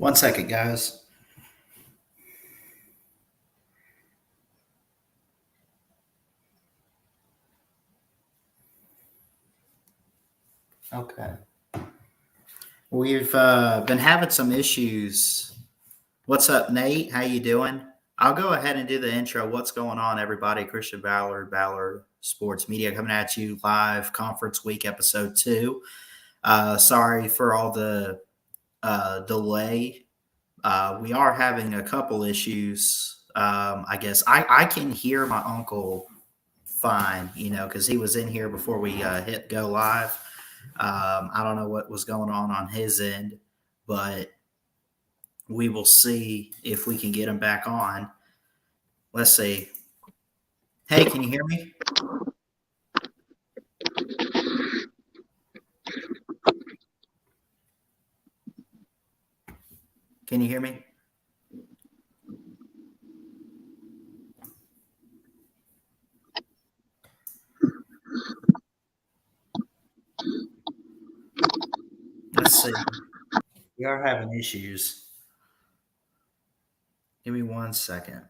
One second, guys. Okay. We've been having some issues. What's up, Nate? How you doing? I'll go ahead and do the intro. What's going on, everybody? Christian Ballard Sports Media coming at you live, Conference Week, Episode 2. Sorry for all the delay. We are having a couple issues. I guess I can hear my uncle fine, because he was in here before we hit go live. I don't know what was going on his end, but we will see if we can get him back on. Let's see. Hey, can you hear me? Can you hear me? Let's see. We are having issues. Give me 1 second.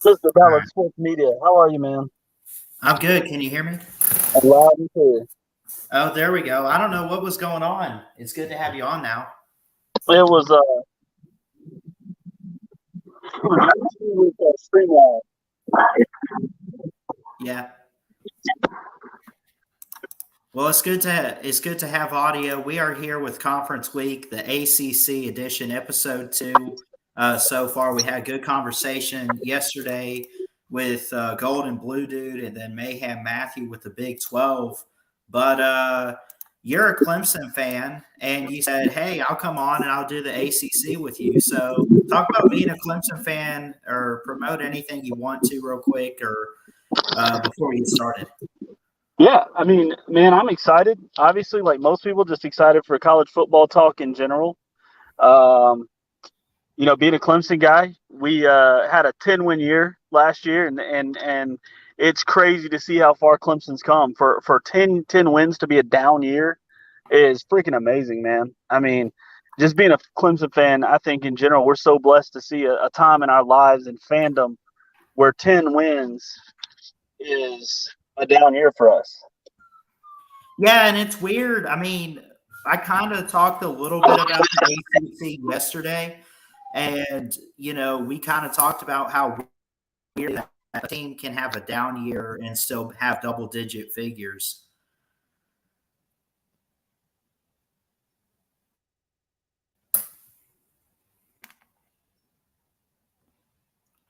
Mr. Ballard Sports Media. How are you, man? I'm good. Can you hear me? I'm loud and clear. Oh, there we go. I don't know what was going on. It's good to have you on now. It was Streamline. Yeah. Well, it's good to have audio. We are here with Conference Week, the ACC edition, Episode 2. So far, we had good conversation yesterday with Gold and Blue Dude, and then Mayhem Matthew with the Big 12. But you're a Clemson fan, and you said, "Hey, I'll come on and I'll do the ACC with you." So, talk about being a Clemson fan, or promote anything you want to, real quick, or before we get started. Yeah, I mean, man, I'm excited. Obviously, like most people, just excited for college football talk in general. Being a Clemson guy, we had a 10-win year last year, and it's crazy to see how far Clemson's come. For 10 wins to be a down year is freaking amazing, man. I mean, just being a Clemson fan, I think in general, we're so blessed to see a time in our lives and fandom where 10 wins is a down year for us. Yeah, and it's weird. I mean, I kind of talked a little bit about the ACC yesterday, and we kind of talked about how weird that a team can have a down year and still have double-digit figures.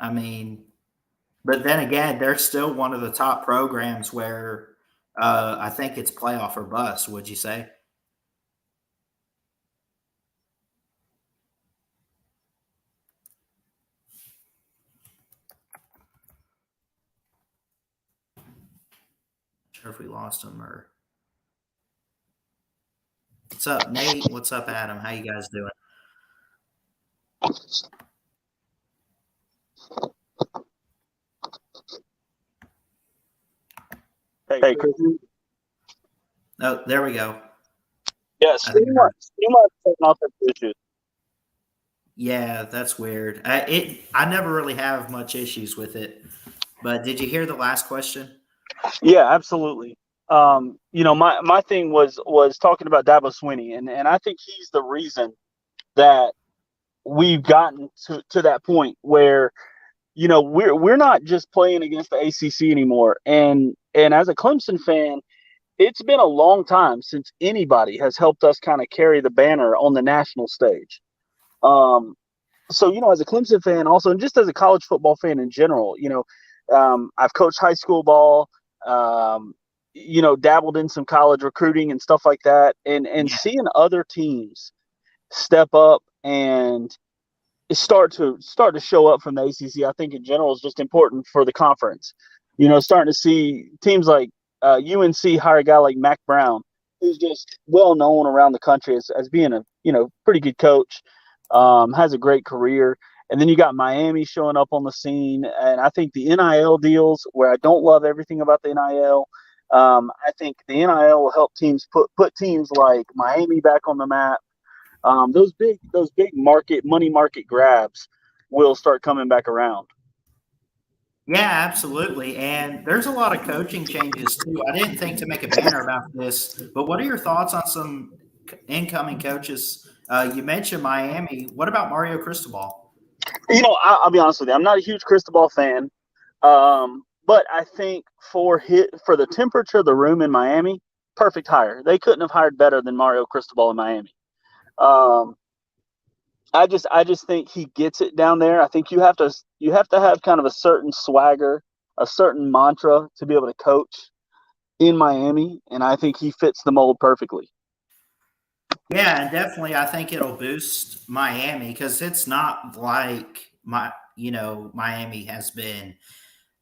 I mean, but then again, they're still one of the top programs where I think it's playoff or bust, would you say? Not sure if we lost them or. What's up, Nate? What's up, Adam? How you guys doing? Hey, Christian. Oh, there we go. Yes, you might take off the issues. Yeah, that's weird. I never really have much issues with it. But did you hear the last question? Yeah, absolutely. My thing was talking about Dabo Swinney, and I think he's the reason that we've gotten to that point where we're not just playing against the ACC anymore. And as a Clemson fan, it's been a long time since anybody has helped us kind of carry the banner on the national stage. So as a Clemson fan, also, and just as a college football fan in general, I've coached high school ball. Dabbled in some college recruiting and stuff like that, and seeing other teams step up and start to show up from the ACC, I think in general is just important for the conference. Starting to see teams like UNC hire a guy like Mac Brown, who's just well known around the country as being a pretty good coach, has a great career. And then you got Miami showing up on the scene, and I think the NIL deals, where I don't love everything about the NIL, I think the NIL will help teams put teams like Miami back on the map. Those big money market grabs will start coming back around. Yeah, absolutely. And there's a lot of coaching changes too. I didn't think to make a banner about this, but what are your thoughts on some incoming coaches? You mentioned Miami. What about Mario Cristobal? I'll be honest with you. I'm not a huge Cristobal fan, but I think for the temperature of the room in Miami, perfect hire. They couldn't have hired better than Mario Cristobal in Miami. I just think he gets it down there. I think you have to have kind of a certain swagger, a certain mantra to be able to coach in Miami, and I think he fits the mold perfectly. Yeah, and definitely I think it'll boost Miami because it's not like Miami has been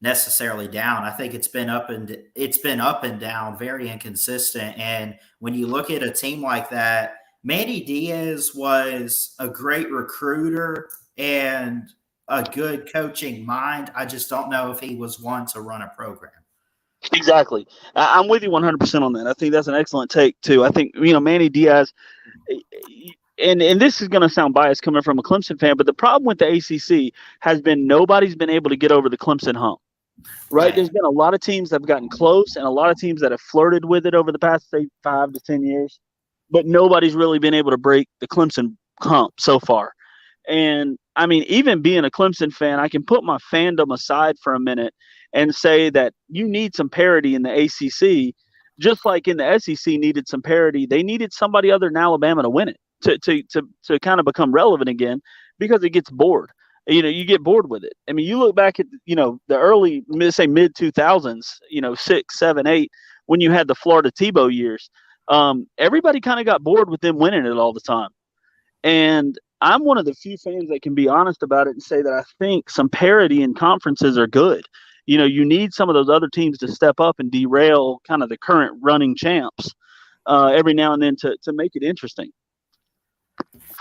necessarily down. I think it's been up and down, very inconsistent. And when you look at a team like that, Manny Diaz was a great recruiter and a good coaching mind. I just don't know if he was one to run a program. Exactly. I'm with you 100% on that. I think that's an excellent take too. I think Manny Diaz, and this is going to sound biased coming from a Clemson fan, but the problem with the ACC has been nobody's been able to get over the Clemson hump. Right? There's been a lot of teams that have gotten close and a lot of teams that have flirted with it over the past, say, 5 to 10 years, but nobody's really been able to break the Clemson hump so far. And I mean, even being a Clemson fan, I can put my fandom aside for a minute and say that you need some parity in the ACC, just like in the SEC needed some parity. They needed somebody other than Alabama to win it to kind of become relevant again, because it gets bored. You get bored with it. I mean, you look back at the early mid 2000s, 6, 7, 8, when you had the Florida Tebow years. Everybody kind of got bored with them winning it all the time. And I'm one of the few fans that can be honest about it and say that I think some parity in conferences are good. You need some of those other teams to step up and derail kind of the current running champs every now and then to make it interesting.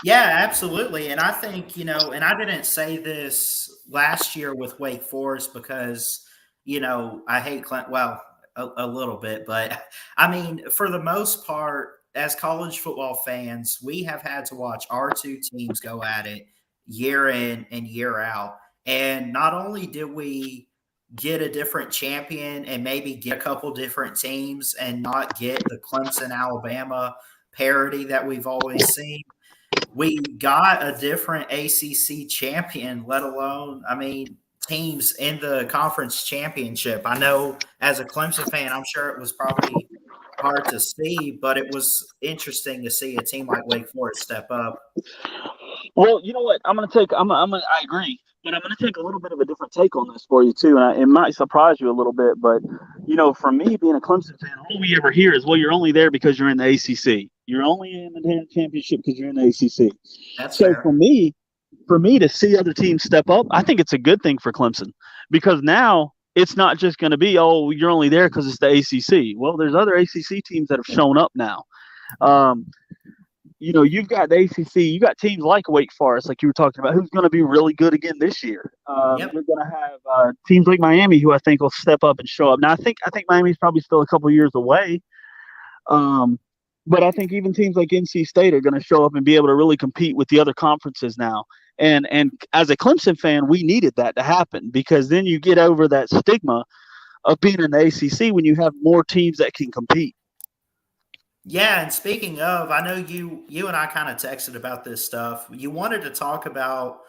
Yeah, absolutely. And I think, and I didn't say this last year with Wake Forest because, I hate Clint, well, a little bit, but I mean, for the most part, as college football fans, we have had to watch our two teams go at it year in and year out. And not only did we get a different champion and maybe get a couple different teams and not get the Clemson, Alabama parity that we've always seen, we got a different ACC champion, let alone, I mean, teams in the conference championship. I know as a Clemson fan, I'm sure it was probably hard to see, but it was interesting to see a team like Wake Forest step up. Well, you know what? I agree, but I'm going to take a little bit of a different take on this for you too. And it might surprise you a little bit, but for me being a Clemson fan, all we ever hear is, well, you're only there because you're in the ACC. You're only in the championship because you're in the ACC. That's so fair. for me to see other teams step up, I think it's a good thing for Clemson, because now it's not just going to be, oh, you're only there because it's the ACC. Well, there's other ACC teams that have shown up now. You've got the ACC, you got teams like Wake Forest, like you were talking about, who's going to be really good again this year. Yep. You're going to have teams like Miami, who I think will step up and show up. Now, I think Miami's probably still a couple years away, but I think even teams like NC State are going to show up and be able to really compete with the other conferences now. And as a Clemson fan, we needed that to happen, because then you get over that stigma of being in the ACC when you have more teams that can compete. Yeah, and speaking of, I know you and I kind of texted about this stuff. You wanted to talk about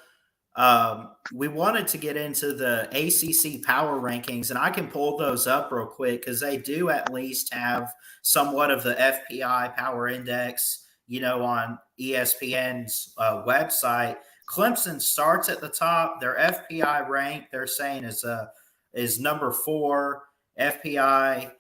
we wanted to get into the ACC power rankings, and I can pull those up real quick because they do at least have somewhat of the FPI power index, on ESPN's website. Clemson starts at the top. Their FPI rank, they're saying, is number 4. FPI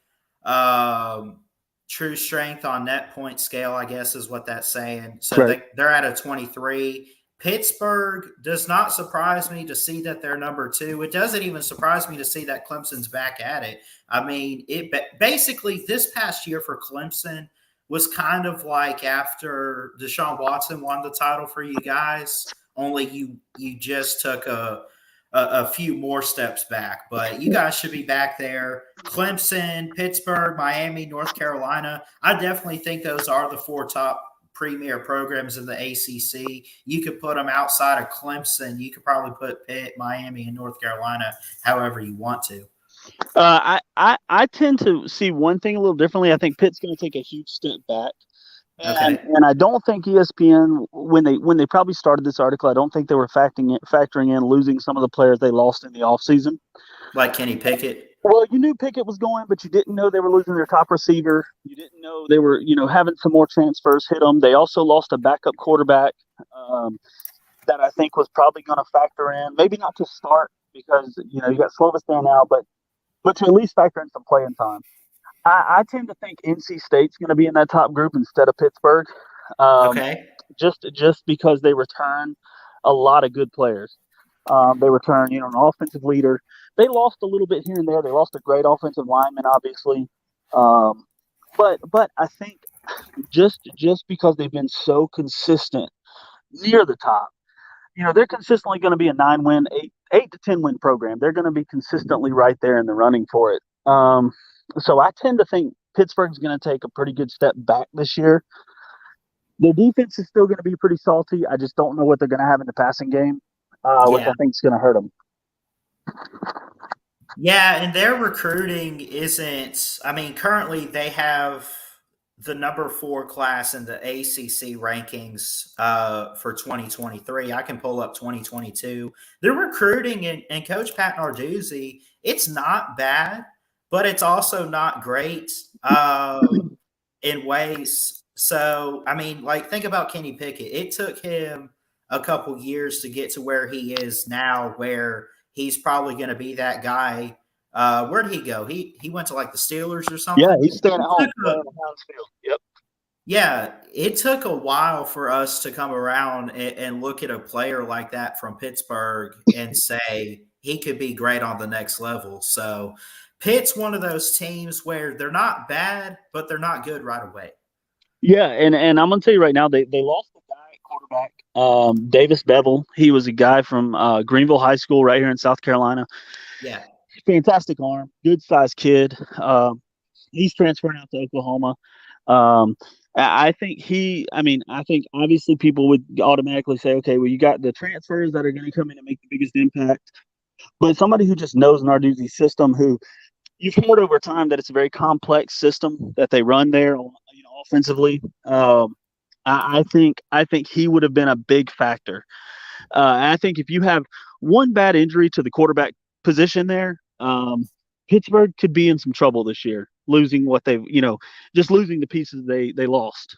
true strength on net point scale, I guess, is what that's saying. So right. they're at a 23. Pittsburgh does not surprise me to see that they're number 2. It doesn't even surprise me to see that Clemson's back at it. I mean, it basically this past year for Clemson was kind of like after Deshaun Watson won the title for you guys, only you just took a few more steps back. But you guys should be back there. Clemson, Pittsburgh, Miami, North Carolina. I definitely think those are the 4 top premier programs in the ACC. You could put them outside of Clemson. You could probably put Pitt, Miami, and North Carolina however you want to. I tend to see one thing a little differently. I think Pitt's going to take a huge step back. And I don't think ESPN, when they probably started this article, I don't think they were factoring in losing some of the players they lost in the offseason. Like Kenny Pickett. Well, you knew Pickett was going, but you didn't know they were losing their top receiver. You didn't know they were, having some more transfers hit them. They also lost a backup quarterback that I think was probably going to factor in, maybe not to start because, you got Slovis there now, but to at least factor in some playing time. I tend to think NC State's going to be in that top group instead of Pittsburgh. Just because they return a lot of good players. They return, an offensive leader. They lost a little bit here and there. They lost a great offensive lineman, obviously. But I think just because they've been so consistent near the top, they're consistently going to be a 9-win, 8 to 10-win program. They're going to be consistently right there in the running for it. So I tend to think Pittsburgh's going to take a pretty good step back this year. Their defense is still going to be pretty salty. I just don't know what they're going to have in the passing game, which I think is going to hurt them. Yeah, and their recruiting isn't – I mean, currently they have the number 4 class in the ACC rankings for 2023. I can pull up 2022. Their recruiting and Coach Pat Narduzzi, it's not bad, but it's also not great in ways. So, I mean, think about Kenny Pickett. It took him a couple years to get to where he is now, where he's probably going to be that guy. Where did he go? He went to the Steelers or something? Yeah, he's staying at home. Yep. Yeah, it took a while for us to come around and look at a player like that from Pittsburgh and say he could be great on the next level. So Pitt's one of those teams where they're not bad, but they're not good right away. Yeah, and I'm going to tell you right now, they lost the guy at quarterback, Davis Bevel. He was a guy from Greenville High School right here in South Carolina. Yeah. Fantastic arm, good-sized kid. He's transferring out to Oklahoma. I think obviously people would automatically say, okay, well, you got the transfers that are going to come in and make the biggest impact. But somebody who just knows Narduzzi's system, who you've heard over time that it's a very complex system that they run there, offensively. I think he would have been a big factor. I think if you have one bad injury to the quarterback position there, Pittsburgh could be in some trouble this year, losing what they've, just losing the pieces they lost.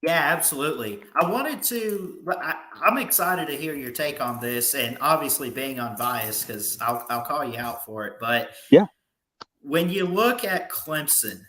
Yeah, absolutely. I'm excited to hear your take on this, and obviously being unbiased because I'll call you out for it. But yeah, when you look at Clemson,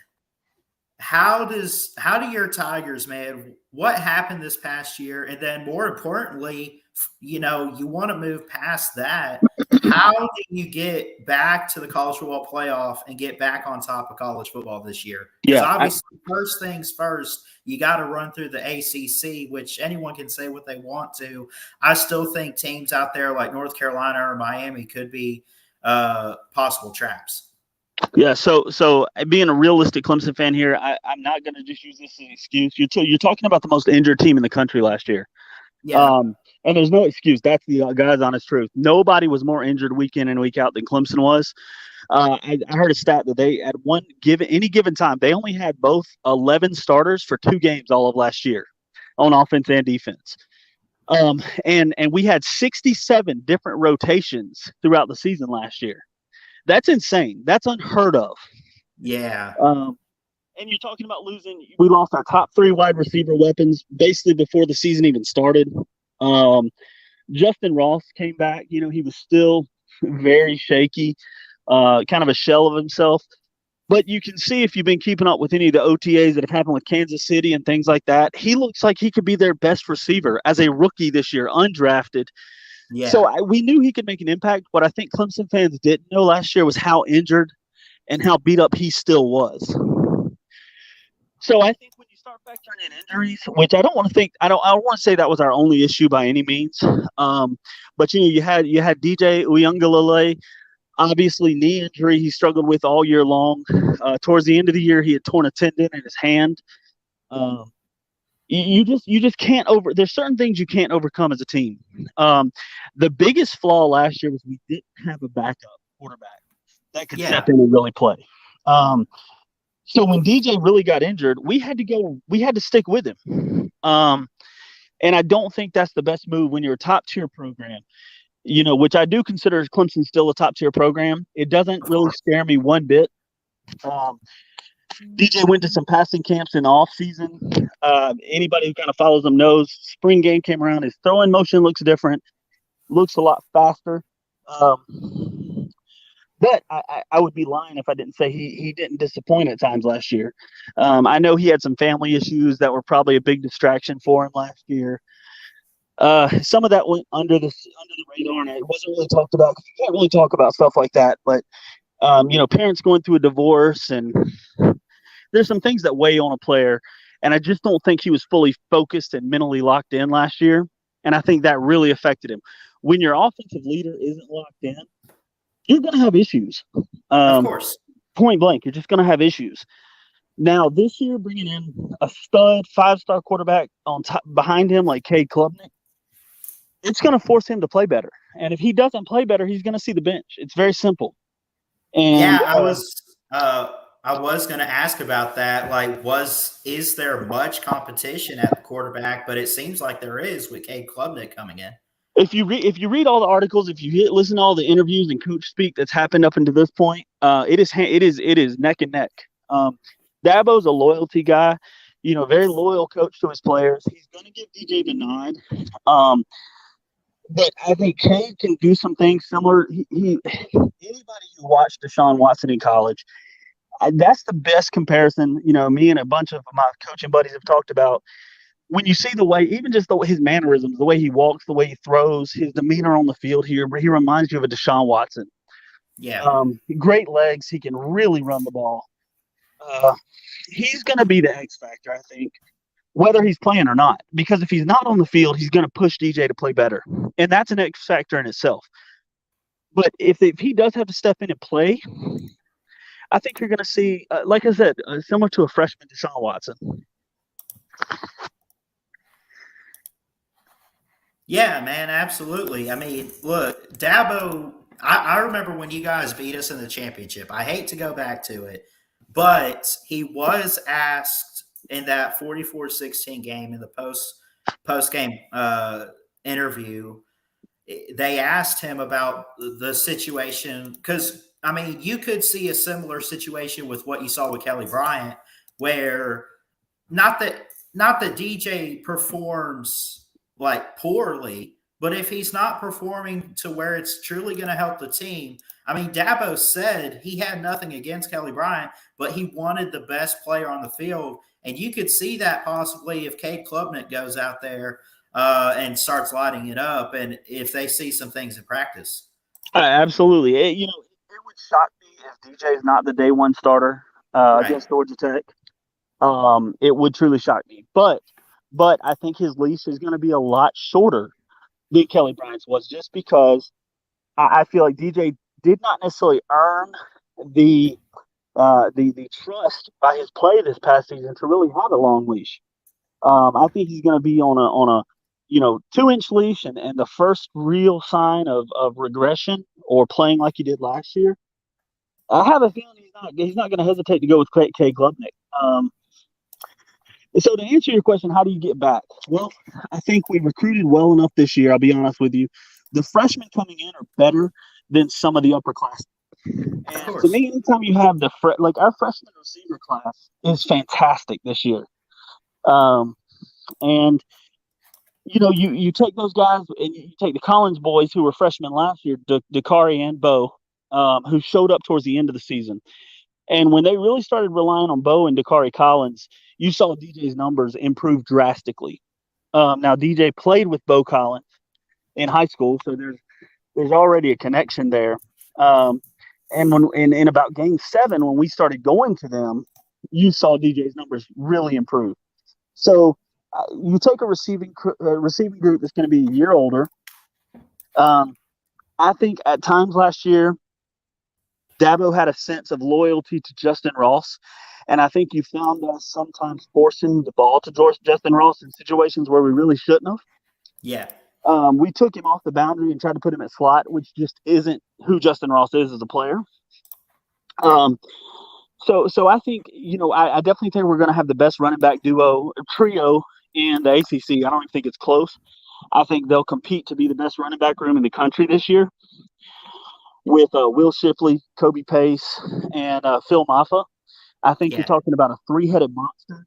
how do your Tigers, man, what happened this past year? And then more importantly, you want to move past that. How do you get back to the college football playoff and get back on top of college football this year? Because obviously, first things first, you got to run through the ACC, which anyone can say what they want to. I still think teams out there like North Carolina or Miami could be possible traps. Yeah, so being a realistic Clemson fan here, I'm not going to just use this as an excuse. You're talking about the most injured team in the country last year. Yeah. And there's no excuse. That's the guy's honest truth. Nobody was more injured week in and week out than Clemson was. I heard a stat that they at any given time, they only had both 11 starters for 2 games all of last year on offense and defense. And we had 67 different rotations throughout the season last year. That's insane. That's unheard of. Yeah. And you're talking about we lost our top 3 wide receiver weapons basically before the season even started. Justin Ross came back. He was still very shaky, kind of a shell of himself. But you can see if you've been keeping up with any of the OTAs that have happened with Kansas City and things like that, he looks like he could be their best receiver as a rookie this year, undrafted. Yeah. So we knew he could make an impact. What I think Clemson fans didn't know last year was how injured and how beat up he still was. So I think when you start factoring in injuries, which I don't want to say that was our only issue by any means. But you had DJ Uiagalelei, obviously knee injury he struggled with all year long. Towards the end of the year, he had torn a tendon in his hand. You just can't there's certain things you can't overcome as a team. The biggest flaw last year was we didn't have a backup quarterback that could step in and really play. So when DJ really got injured, we had to stick with him. And I don't think that's the best move when you're a top tier program, which I do consider Clemson still a top tier program. It doesn't really scare me one bit. DJ went to some passing camps in the off season. Anybody who kind of follows him knows spring game came around. His throwing motion looks different, looks a lot faster. But I would be lying if I didn't say he didn't disappoint at times last year. I know he had some family issues that were probably a big distraction for him last year. Some of that went under the radar, and it wasn't really talked about because you can't really talk about stuff like that. But parents going through a divorce, and there's some things that weigh on a player. And I just don't think he was fully focused and mentally locked in last year. And I think that really affected him. When your offensive leader isn't locked in, you're going to have issues. Of course. Point blank, you're just going to have issues. Now, this year, bringing in a stud 5-star quarterback on top behind him like Cade Klubnik, it's going to force him to play better. And if he doesn't play better, he's going to see the bench. It's very simple. And I was going to ask about that. Like, is there much competition at the quarterback? But it seems like there is with Cade Klubnik coming in. If you read all the articles, if you listen to all the interviews and coach speak that's happened up until this point, it is neck and neck. Dabo's a loyalty guy, very loyal coach to his players. He's going to give DJ the nod. But I think Cade can do some things similar. Anybody who watched Deshaun Watson in college, that's the best comparison. Me and a bunch of my coaching buddies have talked about. When you see the way, even just his mannerisms, the way he walks, the way he throws, his demeanor on the field here, he reminds you of a Deshaun Watson. Yeah. Great legs. He can really run the ball. He's going to be the X factor, I think, whether he's playing or not. Because if he's not on the field, he's going to push DJ to play better. And that's an X factor in itself. But if he does have to step in and play, I think you're going to see, like I said, similar to a freshman Deshaun Watson. Yeah, man, absolutely. I mean, look, Dabo, I remember when you guys beat us in the championship. I hate to go back to it, but he was asked in that 44-16 game in the post-game interview. They asked him about the situation because, I mean, you could see a similar situation with what you saw with Kelly Bryant, where not that DJ performs like poorly, but if he's not performing to where it's truly going to help the team, I mean, Dabo said he had nothing against Kelly Bryant, but he wanted the best player on the field. And you could see that possibly if Cade Klubnik goes out there and starts lighting it up, and if they see some things in practice. Absolutely. It would shock me if DJ is not the day one starter against Georgia Tech. It would truly shock me. But I think his leash is going to be a lot shorter than Kelly Bryant's was, just because I feel like DJ did not necessarily earn the trust by his play this past season to really have a long leash. I think he's going to be on a 2-inch leash, and the first real sign of regression or playing like he did last year. I have a feeling he's not going to hesitate to go with Cade Klubnik. So to answer your question, how do you get back? Well, I think we recruited well enough this year. I'll be honest with you. The freshmen coming in are better than some of the upperclassmen. And to me, anytime you have like our freshman receiver class is fantastic this year. And you take those guys and you take the Collins boys who were freshmen last year, Dakari and Bo, who showed up towards the end of the season. And when they really started relying on Bo and Dakari Collins, you saw DJ's numbers improve drastically. Now DJ played with Bo Collins in high school, so there's already a connection there. And when in about game 7, when we started going to them, you saw DJ's numbers really improve. So you take a receiving group that's going to be a year older. I think at times last year, Dabo had a sense of loyalty to Justin Ross, and I think you found us sometimes forcing the ball to Justin Ross in situations where we really shouldn't have. Yeah. We took him off the boundary and tried to put him at slot, which just isn't who Justin Ross is as a player. So I think, I definitely think we're going to have the best running back trio in the ACC. I don't even think it's close. I think they'll compete to be the best running back room in the country this year with Will Shipley, Kobe Pace, and Phil Maffa. I think you're talking about a 3-headed monster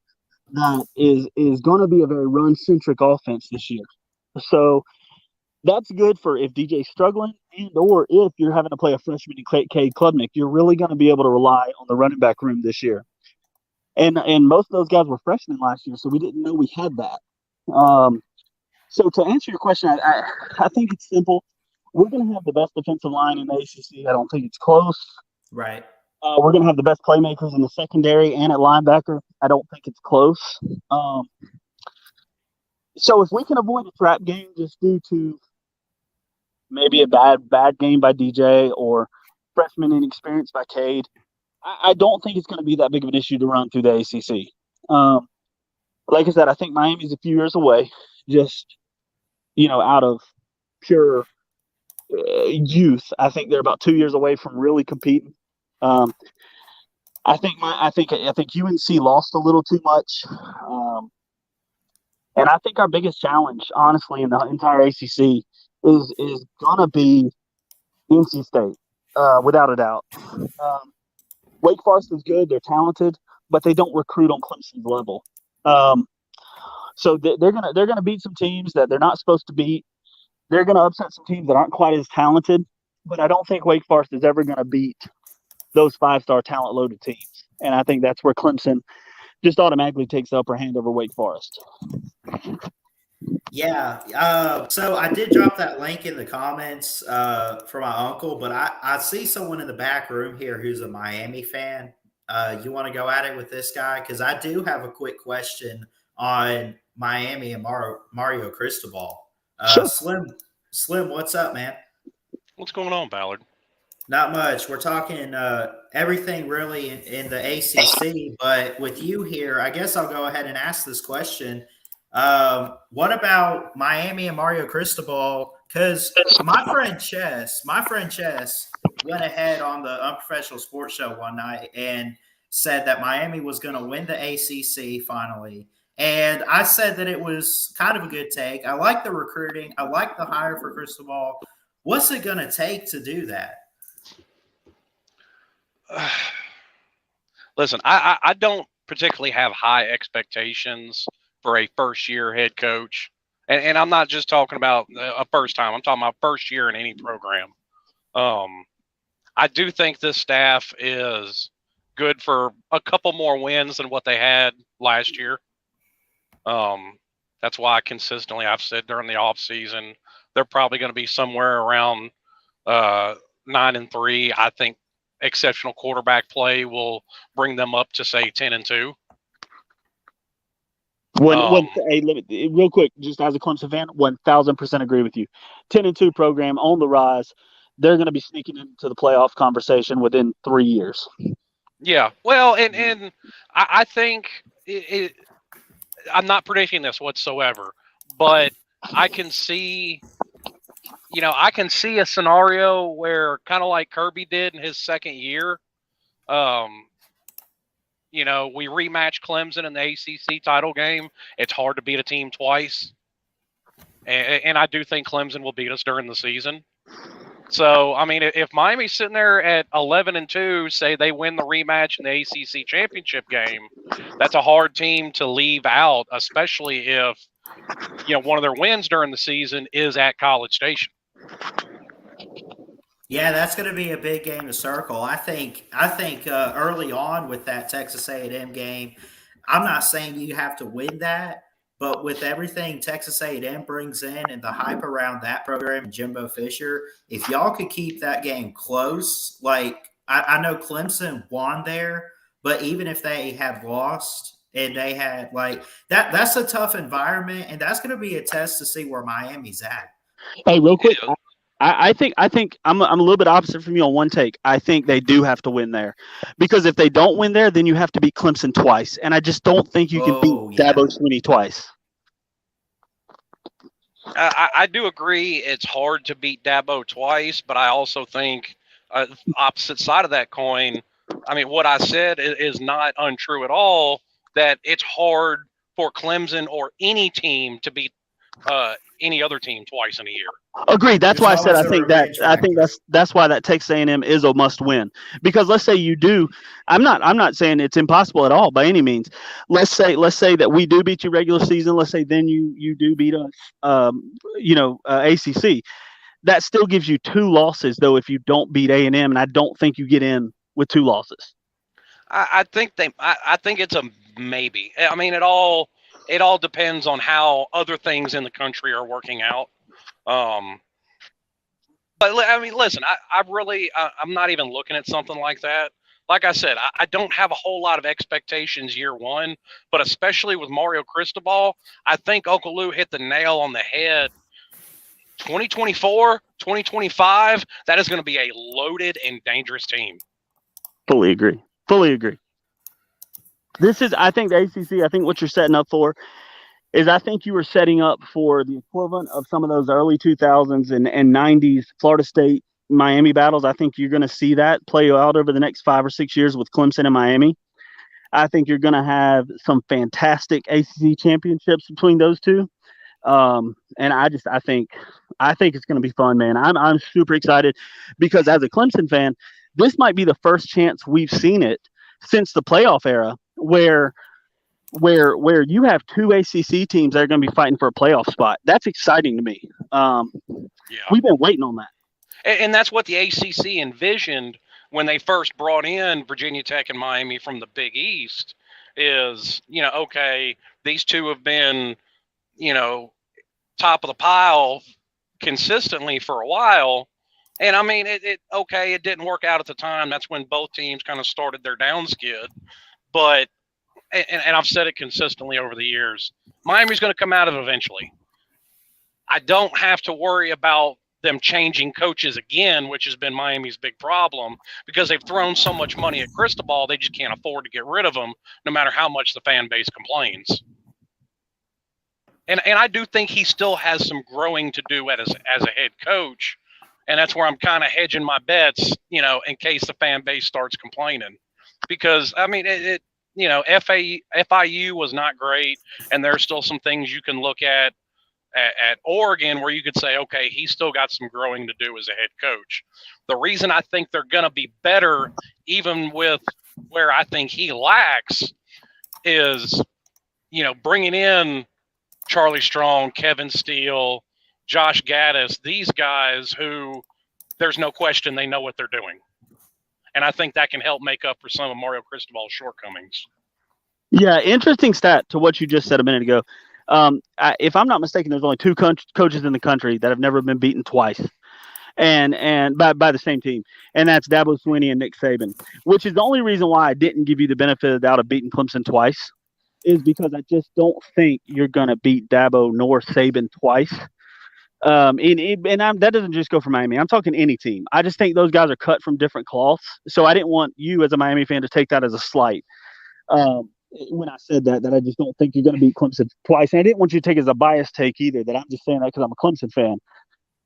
that is going to be a very run-centric offense this year. So that's good for if DJ's struggling or if you're having to play a freshman in Cade Klubnik, you're really going to be able to rely on the running back room this year. And most of those guys were freshmen last year, so we didn't know we had that. So to answer your question, I think it's simple. We're going to have the best defensive line in the ACC. I don't think it's close. Right. We're going to have the best playmakers in the secondary and at linebacker. I don't think it's close. So if we can avoid a trap game just due to maybe a bad game by DJ or freshman inexperience by Cade, I don't think it's going to be that big of an issue to run through the ACC. Like I said, I think Miami's a few years away, just, out of pure youth. I think they're about 2 years away from really competing. I think UNC lost a little too much. And I think our biggest challenge, honestly, in the entire ACC is gonna be NC State, without a doubt. Wake Forest is good; they're talented, but they don't recruit on Clemson's level. So they're gonna beat some teams that they're not supposed to beat. They're gonna upset some teams that aren't quite as talented. But I don't think Wake Forest is ever gonna beat those 5-star talent-loaded teams, and I think that's where Clemson just automatically takes the upper hand over Wake Forest. Yeah. So I did drop that link in the comments for my uncle, but I see someone in the back room here who's a Miami fan. You want to go at it with this guy? Because I do have a quick question on Miami and Mario Cristobal. Sure. Slim, what's up, man? What's going on, Ballard? Not much. We're talking everything really in the ACC, but with you here, I guess I'll go ahead and ask this question. What about Miami and Mario Cristobal? Because my friend Chess went ahead on the Unprofessional Sports Show one night and said that Miami was going to win the ACC finally. And I said that it was kind of a good take. I like the recruiting. I like the hire for Cristobal. What's it going to take to do that? Listen, I don't particularly have high expectations for a first-year head coach. And I'm not just talking about a first time. I'm talking about first year in any program. I do think this staff is good for a couple more wins than what they had last year. That's why I've said during the offseason, they're probably going to be somewhere around 9-3. I think exceptional quarterback play will bring them up to, say, 10-2. Real quick, just as a Clemson fan, 1,000% agree with you. 10-2 program on the rise. They're going to be sneaking into the playoff conversation within 3 years. Yeah, well, and I think I'm not predicting this whatsoever, but I can see a scenario where kind of like Kirby did in his second year. We rematch Clemson in the ACC title game. It's hard to beat a team twice. And I do think Clemson will beat us during the season. So, I mean, if Miami's sitting there at 11-2, say they win the rematch in the ACC championship game, that's a hard team to leave out, especially if, one of their wins during the season is at College Station. Yeah, that's going to be a big game to circle. I think early on with that Texas A&M game, I'm not saying you have to win that, but with everything Texas A&M brings in and the hype around that program and Jimbo Fisher, if y'all could keep that game close, like I know Clemson won there, but even if they had lost and they had like that's a tough environment, and that's going to be a test to see where Miami's at. Hey, real quick, Yeah. I think I'm a little bit opposite from you on one take. I think they do have to win there, because if they don't win there, then you have to beat Clemson twice, and I just don't think you can beat Oh yeah. Dabo Swinney twice. I do agree it's hard to beat Dabo twice, but I also think opposite side of that coin, I mean, what I said is not untrue at all, that it's hard for Clemson or any team to beat any other team twice in a year. Agreed. That's There's why I said always a revenge I think factor. that's why that Texas A&M is a must win. Because let's say you do, I'm not saying it's impossible at all by any means. Let's say that we do beat you regular season. Let's say then you do beat us, ACC. That still gives you 2 losses though if you don't beat A&M, and I don't think you get in with 2 losses. I think I think it's a maybe. I mean, it all depends on how other things in the country are working out. But I mean, listen, I'm not even looking at something like that. Like I said, I don't have a whole lot of expectations year one, but especially with Mario Cristobal, I think Uncle Lou hit the nail on the head. 2024, 2025, that is going to be a loaded and dangerous team. Fully agree. I think the ACC, I think what you're setting up for is I think you were setting up for the equivalent of some of those early 2000s and 90s Florida State Miami battles. I think you're going to see that play out over the next 5 or 6 years with Clemson and Miami. I think you're going to have some fantastic ACC championships between those two. And I think it's going to be fun, man. I'm super excited because as a Clemson fan, this might be the first chance we've seen it since the playoff era where you have 2 ACC teams that are going to be fighting for a playoff spot. That's exciting to me. Yeah. We've been waiting on that. And that's what the ACC envisioned when they first brought in Virginia Tech and Miami from the Big East is, okay, these two have been, top of the pile consistently for a while. And I mean, it didn't work out at the time. That's when both teams kind of started their downskid. But, and I've said it consistently over the years, Miami's going to come out of it eventually. I don't have to worry about them changing coaches again, which has been Miami's big problem, because they've thrown so much money at Cristobal, they just can't afford to get rid of him, no matter how much the fan base complains. And I do think he still has some growing to do as a head coach, and that's where I'm kind of hedging my bets, in case the fan base starts complaining. Because, I mean, FIU was not great, and there's still some things you can look at Oregon where you could say, okay, he's still got some growing to do as a head coach. The reason I think they're going to be better, even with where I think he lacks, is, bringing in Charlie Strong, Kevin Steele, Josh Gaddis, these guys who there's no question they know what they're doing. And I think that can help make up for some of Mario Cristobal's shortcomings. Yeah, interesting stat to what you just said a minute ago. If I'm not mistaken, there's only 2 coaches in the country that have never been beaten twice, and by the same team, and that's Dabo Swinney and Nick Saban. Which is the only reason why I didn't give you the benefit of the doubt of beating Clemson twice, is because I just don't think you're gonna beat Dabo nor Saban twice. That doesn't just go for Miami. I'm talking any team. I just think those guys are cut from different cloths. So I didn't want you as a Miami fan to take that as a slight. When I said that I just don't think you're going to beat Clemson twice. And I didn't want you to take it as a biased take either, that I'm just saying that because I'm a Clemson fan.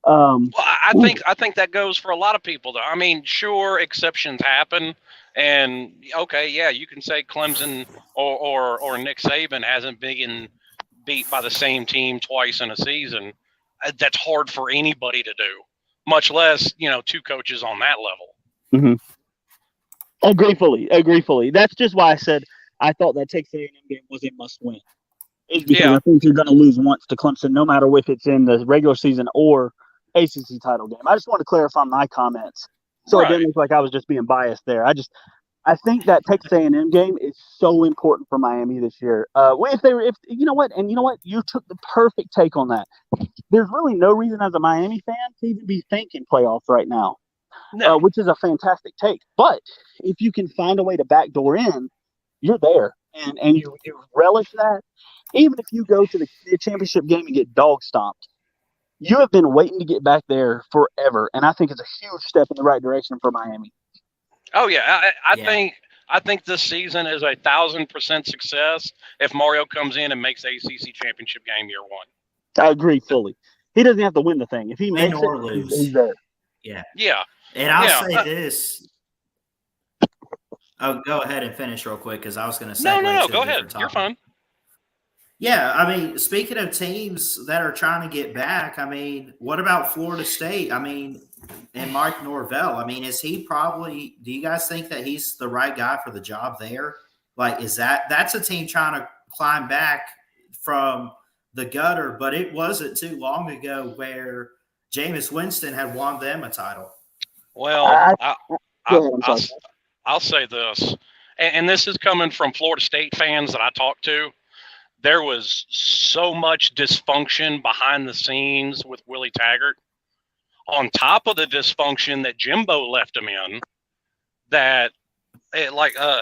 Well, I think that goes for a lot of people, though. I mean, sure, exceptions happen. And, okay, yeah, you can say Clemson or Nick Saban hasn't been beat by the same team twice in a season. That's hard for anybody to do, much less, 2 coaches on that level. Mm-hmm. Agree fully. That's just why I said I thought that Texas A&M game was a must-win. It's because I think you're going to lose once to Clemson, no matter if it's in the regular season or ACC title game. I just want to clarify my comments so it didn't look like I was just being biased there. I think that Texas A&M game is so important for Miami this year. If you know what, you took the perfect take on that. There's really no reason as a Miami fan to even be thinking playoffs right now, which is a fantastic take. But if you can find a way to backdoor in, you're there, and you relish that. Even if you go to the championship game and get dog stomped, you have been waiting to get back there forever, and I think it's a huge step in the right direction for Miami. Oh yeah, I think this season is 1,000% success if Mario comes in and makes ACC championship game year one. I agree fully. He doesn't have to win the thing. If he makes or it, lose. he's there. Yeah. And I'll say this. Oh, go ahead and finish real quick because I was going to say no. Go ahead. You're fine. Yeah, I mean, speaking of teams that are trying to get back, I mean, what about Florida State? I mean, and Mike Norvell. I mean, is he probably? Do you guys think that he's the right guy for the job there? Like, that's a team trying to climb back from the gutter, but it wasn't too long ago where Jameis Winston had won them a title. Well, I'll say this, and this is coming from Florida State fans that I talked to. There was so much dysfunction behind the scenes with Willie Taggart, on top of the dysfunction that Jimbo left him in, that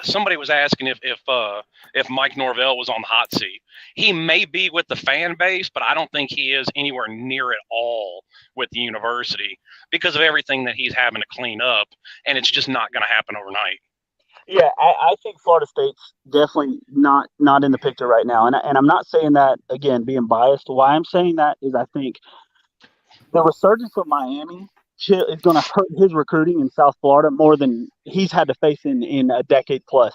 somebody was asking if Mike Norvell was on the hot seat. He may be with the fan base, but I don't think he is anywhere near it all with the university because of everything that he's having to clean up, and it's just not going to happen overnight. Yeah, I think Florida State's definitely not in the picture right now. And I'm not saying that, again, being biased. Why I'm saying that is I think the resurgence of Miami is going to hurt his recruiting in South Florida more than he's had to face in a decade plus.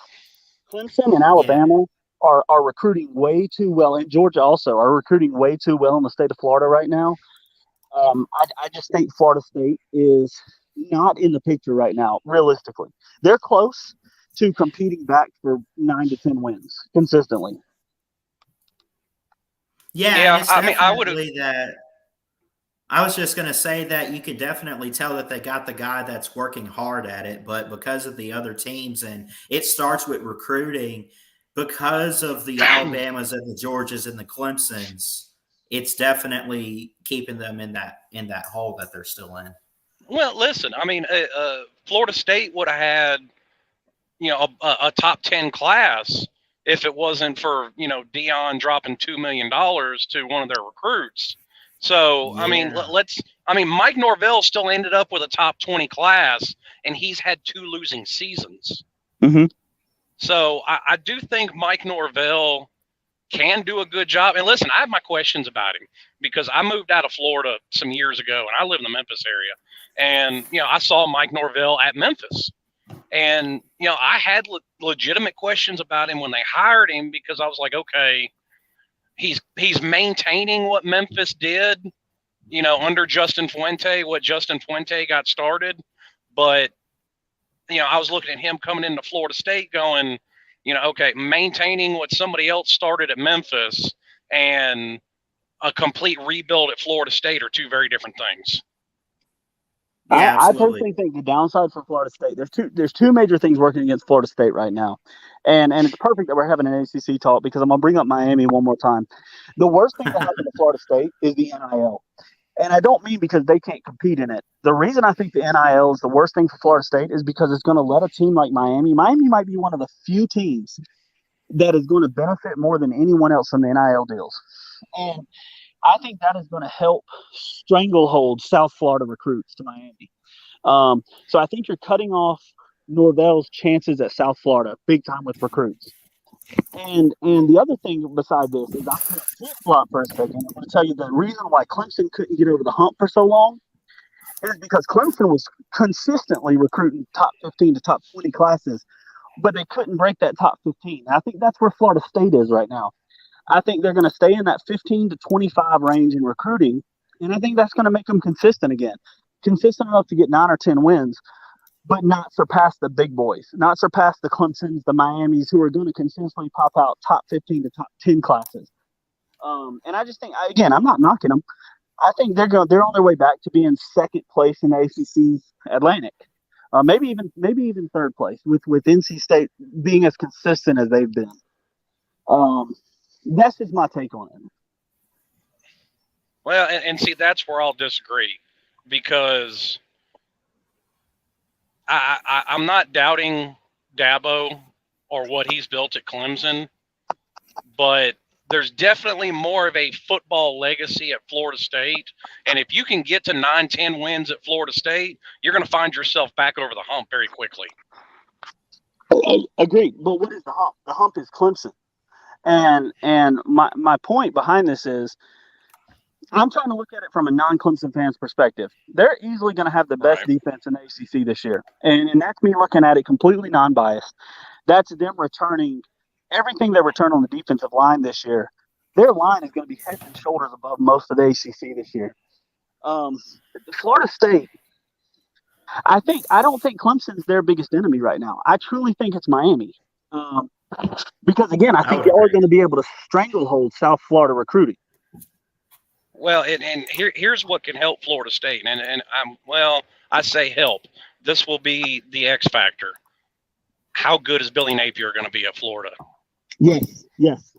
Clemson and Alabama are recruiting way too well, and Georgia also are recruiting way too well in the state of Florida right now. I just think Florida State is not in the picture right now, realistically. They're close to competing back for 9 to 10 wins consistently. Yeah, I mean, I would that. I was just going to say that you could definitely tell that they got the guy that's working hard at it, but because of the other teams, and it starts with recruiting, because of the Alabamas and the Georgias and the Clemsons, it's definitely keeping them in that hole that they're still in. Well, listen, I mean, Florida State would have had, a top 10 class if it wasn't for, Dion dropping $2 million to one of their recruits. So, yeah. Mike Norvell still ended up with a top 20 class, and he's had 2 losing seasons. Mm-hmm. So I do think Mike Norvell can do a good job. And listen, I have my questions about him because I moved out of Florida some years ago, and I live in the Memphis area. And, I saw Mike Norvell at Memphis. And, I had legitimate questions about him when they hired him because I was like, okay, he's maintaining what Memphis did, under Justin Fuente, what Justin Fuente got started. But, I was looking at him coming into Florida State going, okay, maintaining what somebody else started at Memphis and a complete rebuild at Florida State are 2 very different things. Yeah, I personally think the downside for Florida State, there's two major things working against Florida State right now. And it's perfect that we're having an ACC talk because I'm going to bring up Miami one more time. The worst thing that happened to Florida State is the NIL. And I don't mean because they can't compete in it. The reason I think the NIL is the worst thing for Florida State is because it's going to let a team like Miami might be one of the few teams that is going to benefit more than anyone else from the NIL deals. And I think that is going to help stranglehold South Florida recruits to Miami. So I think you're cutting off Norvell's chances at South Florida big time with recruits. And the other thing beside this is I'm going to flip-flop for a second. I'm going to tell you the reason why Clemson couldn't get over the hump for so long is because Clemson was consistently recruiting top 15 to top 20 classes, but they couldn't break that top 15. I think that's where Florida State is right now. I think they're going to stay in that 15 to 25 range in recruiting, and I think that's going to make them consistent again. Consistent enough to get 9 or 10 wins, but not surpass the big boys, not surpass the Clemsons, the Miamis, who are going to consistently pop out top 15 to top 10 classes. And I just think, again, I'm not knocking them. I think they're on their way back to being second place in the ACC Atlantic, maybe even third place with NC State being as consistent as they've been. That's just my take on it. Well, and see, that's where I'll disagree, because I'm not doubting Dabo or what he's built at Clemson, but there's definitely more of a football legacy at Florida State. And if you can get to 9-10 wins at Florida State, you're going to find yourself back over the hump very quickly. Agreed. But what is the hump? The hump is Clemson. And my point behind this is, I'm trying to look at it from a non-Clemson fan's perspective. They're easily going to have the best defense in the ACC this year. And that's me looking at it completely non-biased. That's them returning everything they return on the defensive line this year. Their line is going to be head and shoulders above most of the ACC this year. Florida State, I don't think Clemson's their biggest enemy right now. I truly think it's Miami. Because, again, I think y'all are going to be able to stranglehold South Florida recruiting. Well, and here's what can help Florida State, and I say help. This will be the X factor. How good is Billy Napier going to be at Florida? Yes.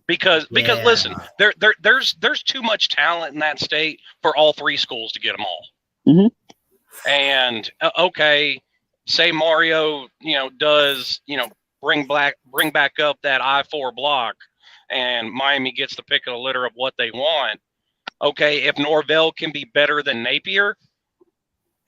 Because listen, there's too much talent in that state for all three schools to get them all. Mm-hmm. And okay, say Mario, does bring back up that I-4 block, and Miami gets the pick of the litter of what they want. Okay, if Norvell can be better than Napier,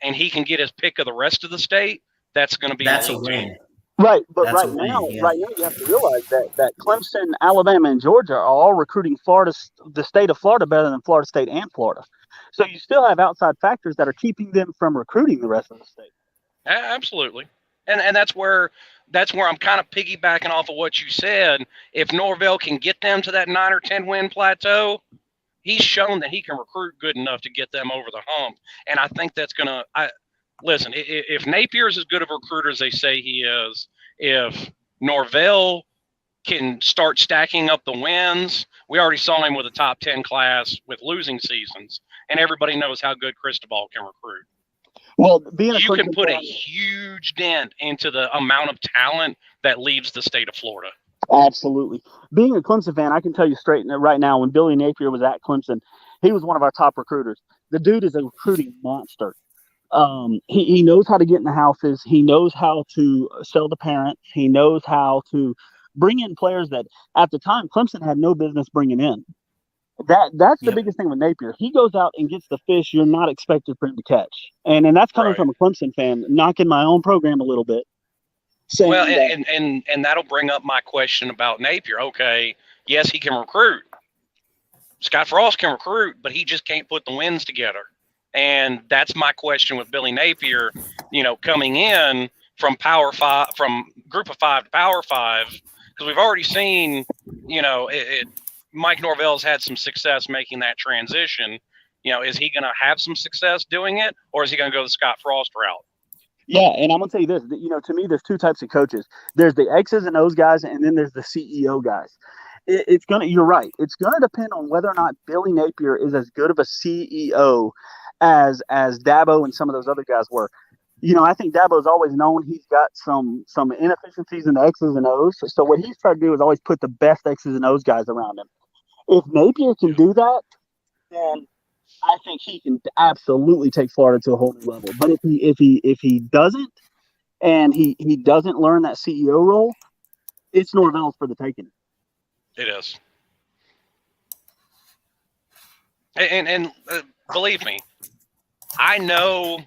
and he can get his pick of the rest of the state, that's going to be a win. win. Right, but right now you have to realize that Clemson, Alabama, and Georgia are all recruiting the state of Florida better than Florida State and Florida. So you still have outside factors that are keeping them from recruiting the rest of the state. Absolutely, and that's where I'm kind of piggybacking off of what you said. If Norvell can get them to that 9 or 10 win plateau, he's shown that he can recruit good enough to get them over the hump, and I think that's gonna. Listen, if Napier is as good of a recruiter as they say he is, if Norvell can start stacking up the wins, we already saw him with a top 10 class with losing seasons, and everybody knows how good Cristobal can recruit. Well, you can put a huge dent into the amount of talent that leaves the state of Florida. Absolutely. Being a Clemson fan, I can tell you straight right now, when Billy Napier was at Clemson, he was one of our top recruiters. The dude is a recruiting monster. He knows how to get in the houses. He knows how to sell to parents. He knows how to bring in players that at the time Clemson had no business bringing in. That's the biggest thing with Napier. He goes out and gets the fish you're not expected for him to catch. And that's coming from a Clemson fan, knocking my own program a little bit. Well, and that'll bring up my question about Napier. Okay, yes, he can recruit. Scott Frost can recruit, but he just can't put the wins together. And that's my question with Billy Napier, coming in from Power 5, from Group of 5 to Power 5, because we've already seen, Mike Norvell's had some success making that transition. Is he going to have some success doing it, or is he going to go the Scott Frost route? Yeah, and I'm going to tell you this, to me, there's two types of coaches. There's the X's and O's guys, and then there's the CEO guys. You're right. It's going to depend on whether or not Billy Napier is as good of a CEO as Dabo and some of those other guys were. I think Dabo's always known he's got some inefficiencies in the X's and O's. So what he's tried to do is always put the best X's and O's guys around him. If Napier can do that, then I think he can absolutely take Florida to a whole new level. But if he doesn't, and he doesn't learn that CEO role, it's Norvell's for the taking. It is. And believe me, I know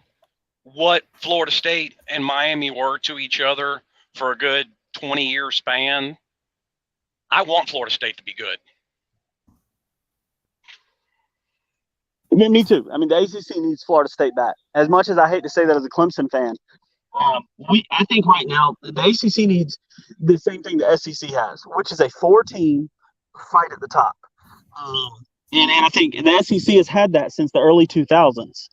what Florida State and Miami were to each other for a good 20-year span. I want Florida State to be good. Me too. I mean, the ACC needs Florida State back. As much as I hate to say that as a Clemson fan, I think right now the ACC needs the same thing the SEC has, which is a 4-team fight at the top. And I think the SEC has had that since the early 2000s.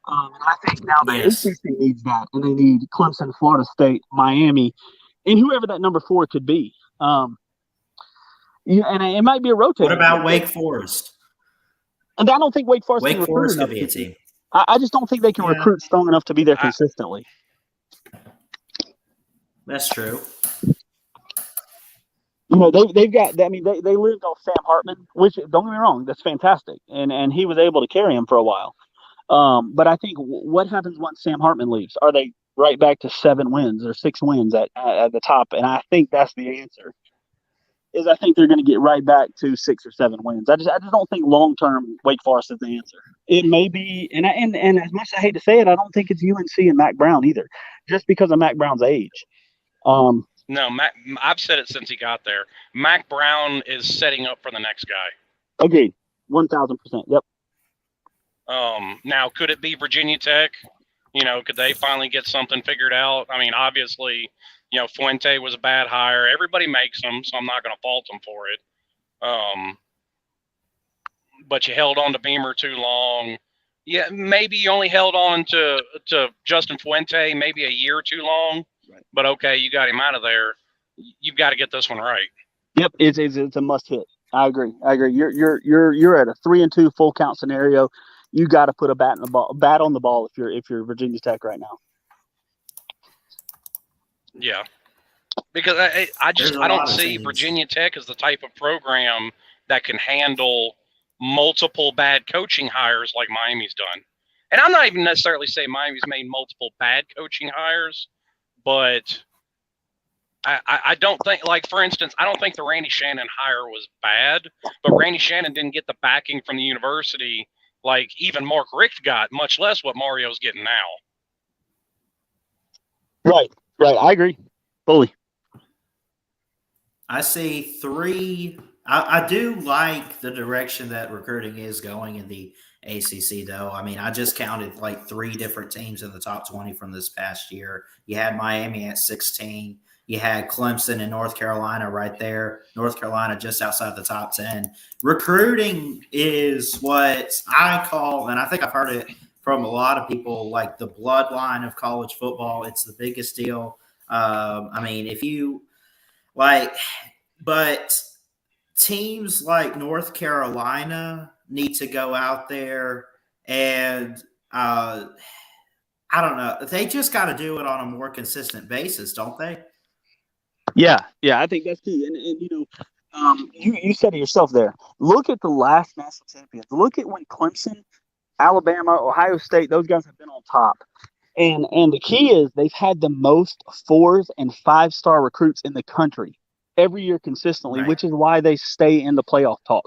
And I think now the ACC needs that, and they need Clemson, Florida State, Miami, and whoever that number 4 could be. And it might be a rotating. What about Wake Forest? And I don't think Wake Forest Wake can recruit Forest enough. could be a team. I just don't think they can Yeah. recruit strong enough to be there consistently. That's true. You know, they've got. I mean, they lived off Sam Hartman, which don't get me wrong, that's fantastic, and he was able to carry him for a while. But I think what happens once Sam Hartman leaves? Are they right back to 7 wins or 6 wins at the top? And I think that's the answer. Is I think they're going to get right back to 6 or 7 wins. I just don't think long term Wake Forest is the answer. It may be, and as much as I hate to say it, I don't think it's UNC and Mac Brown either, just because of Mac Brown's age. No, I've said it since he got there. Mac Brown is setting up for the next guy. Okay, 1,000%. Yep. Now, could it be Virginia Tech? You know, could they finally get something figured out? I mean, obviously, you know, Fuente was a bad hire. Everybody makes them, so I'm not going to fault them for it. But you held on to Beamer too long. Yeah, maybe you only held on to Justin Fuente maybe a year too long. Right. But okay, you got him out of there. You've got to get this one right. Yep, it's a must hit. I agree. You're at a 3-2 full count scenario. You got to put a bat on the ball if you're Virginia Tech right now. Yeah, because I don't see Virginia Tech as the type of program that can handle multiple bad coaching hires like Miami's done. And I'm not even necessarily saying Miami's made multiple bad coaching hires, but I don't think, like, for instance, I don't think the Randy Shannon hire was bad, but Randy Shannon didn't get the backing from the university like even Mark Richt got, much less what Mario's getting now. Right. I agree fully. I see 3. I do like the direction that recruiting is going in the ACC, though. I mean, I just counted like 3 different teams in the top 20 from this past year. You had Miami at 16. You had Clemson and North Carolina right there. North Carolina just outside the top 10. Recruiting is what I call, and I think I've heard it from a lot of people, like the bloodline of college football. It's the biggest deal. I mean, if you like, but teams like North Carolina need to go out there and I don't know. They just got to do it on a more consistent basis, don't they? Yeah, I think that's key. And you know, you said it yourself there. Look at the last national champions. Look at when Clemson, Alabama, Ohio State, those guys have been on top. And the key is they've had the most 4- and 5-star recruits in the country every year consistently, right, which is why they stay in the playoff talk.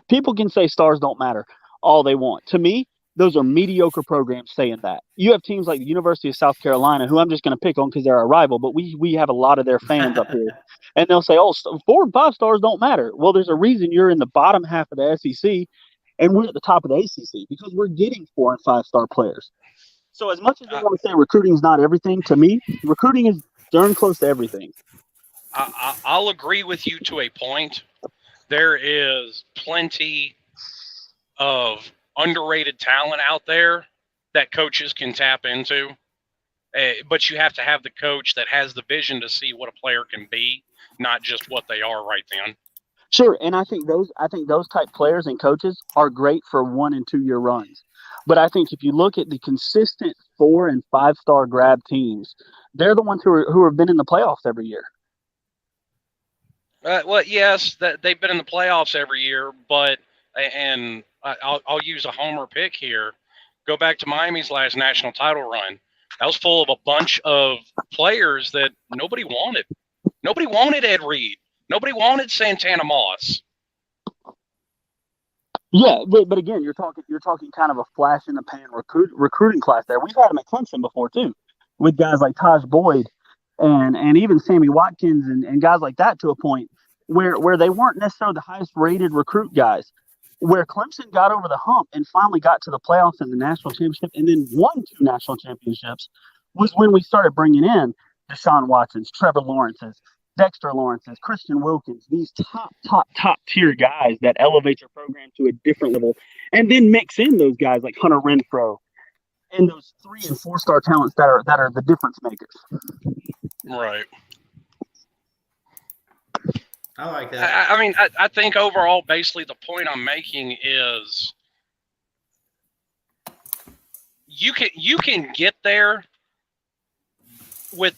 People can say stars don't matter all they want. To me, those are mediocre programs saying that. You have teams like the University of South Carolina, who I'm just going to pick on because they're our rival, but we have a lot of their fans up here. And they'll say, 4 and 5 stars don't matter. Well, there's a reason you're in the bottom half of the SEC and we're at the top of the ACC because we're getting 4 and 5-star players. So as much as I want to say recruiting is not everything, to me, recruiting is darn close to everything. I'll agree with you to a point. There is plenty of underrated talent out there that coaches can tap into, but you have to have the coach that has the vision to see what a player can be, not just what they are right then. Sure, and I think those type players and coaches are great for 1 and 2 year runs. But I think if you look at the consistent 4 and 5-star grab teams, they're the ones who have been in the playoffs every year. Well, yes, they've been in the playoffs every year, but and I'll use a homer pick here. Go back to Miami's last national title run. That was full of a bunch of players that nobody wanted. Nobody wanted Ed Reed. Nobody wanted Santana Moss. Yeah, but again, you're talking kind of a flash in the pan recruiting class there. We've had them at Clemson before too, with guys like Taj Boyd and even Sammy Watkins and guys like that, to a point where they weren't necessarily the highest rated recruit guys. Where Clemson got over the hump and finally got to the playoffs and the national championship and then won 2 national championships was when we started bringing in Deshaun Watsons, Trevor Lawrences, Dexter Lawrences, Christian Wilkins, these top tier guys that elevate your program to a different level, and then mix in those guys like Hunter Renfrow and those 3 and 4-star talents that are the difference makers. Right. I like that. I mean, I think overall, basically, the point I'm making is you can get there with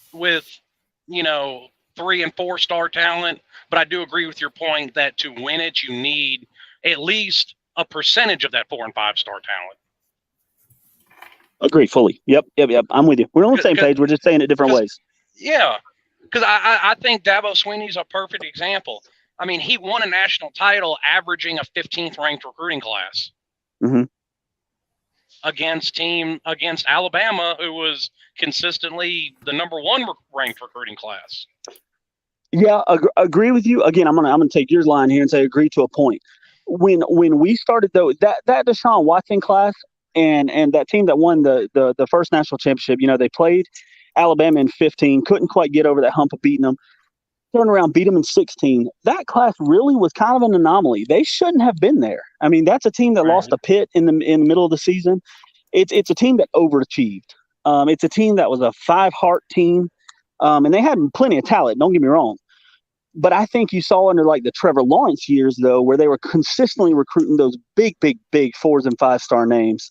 3 and 4 star talent, but I do agree with your point that to win it, you need at least a percentage of that 4 and 5 star talent. Agree fully. Yep. I'm with you. We're on the same page. We're just saying it different ways. Yeah, because I think Dabo Swinney's a perfect example. I mean, he won a national title averaging a 15th ranked recruiting class against Alabama, who was consistently the number 1 ranked recruiting class. Yeah, agree with you. Again, I'm gonna take your line here and say agree to a point. When we started though, that Deshaun Watson class and that team that won the first national championship, they played Alabama in 15, couldn't quite get over that hump of beating them. Turn around, beat them in 16. That class really was kind of an anomaly. They shouldn't have been there. I mean, that's a team that lost a Pitt in the middle of the season. It's a team that overachieved. It's a team that was a 5-heart team, and they had plenty of talent. Don't get me wrong, but I think you saw under like the Trevor Lawrence years though, where they were consistently recruiting those big 4s and 5-star names,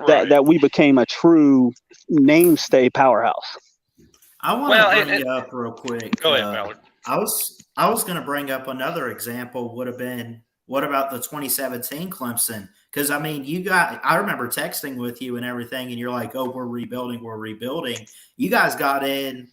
that we became a true namestay powerhouse. I want to bring up real quick. Go ahead, Ballard. I was going to bring up another example. Would have been, what about the 2017 Clemson? Because I mean, I remember texting with you and everything, and you're like, "Oh, we're rebuilding." You guys got in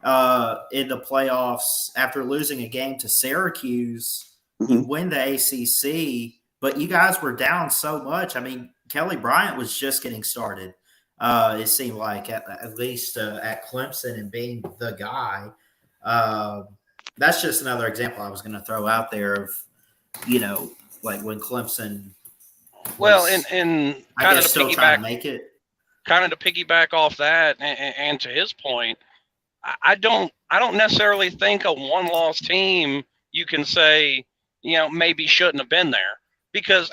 the playoffs after losing a game to Syracuse. You win the ACC, but you guys were down so much. I mean, Kelly Bryant was just getting started. It seemed like at least at Clemson and being the guy. That's just another example I was going to throw out there of, like when Clemson. Well, and kind of to piggyback off that, and to his point, I don't necessarily think a 1-loss team you can say maybe shouldn't have been there, because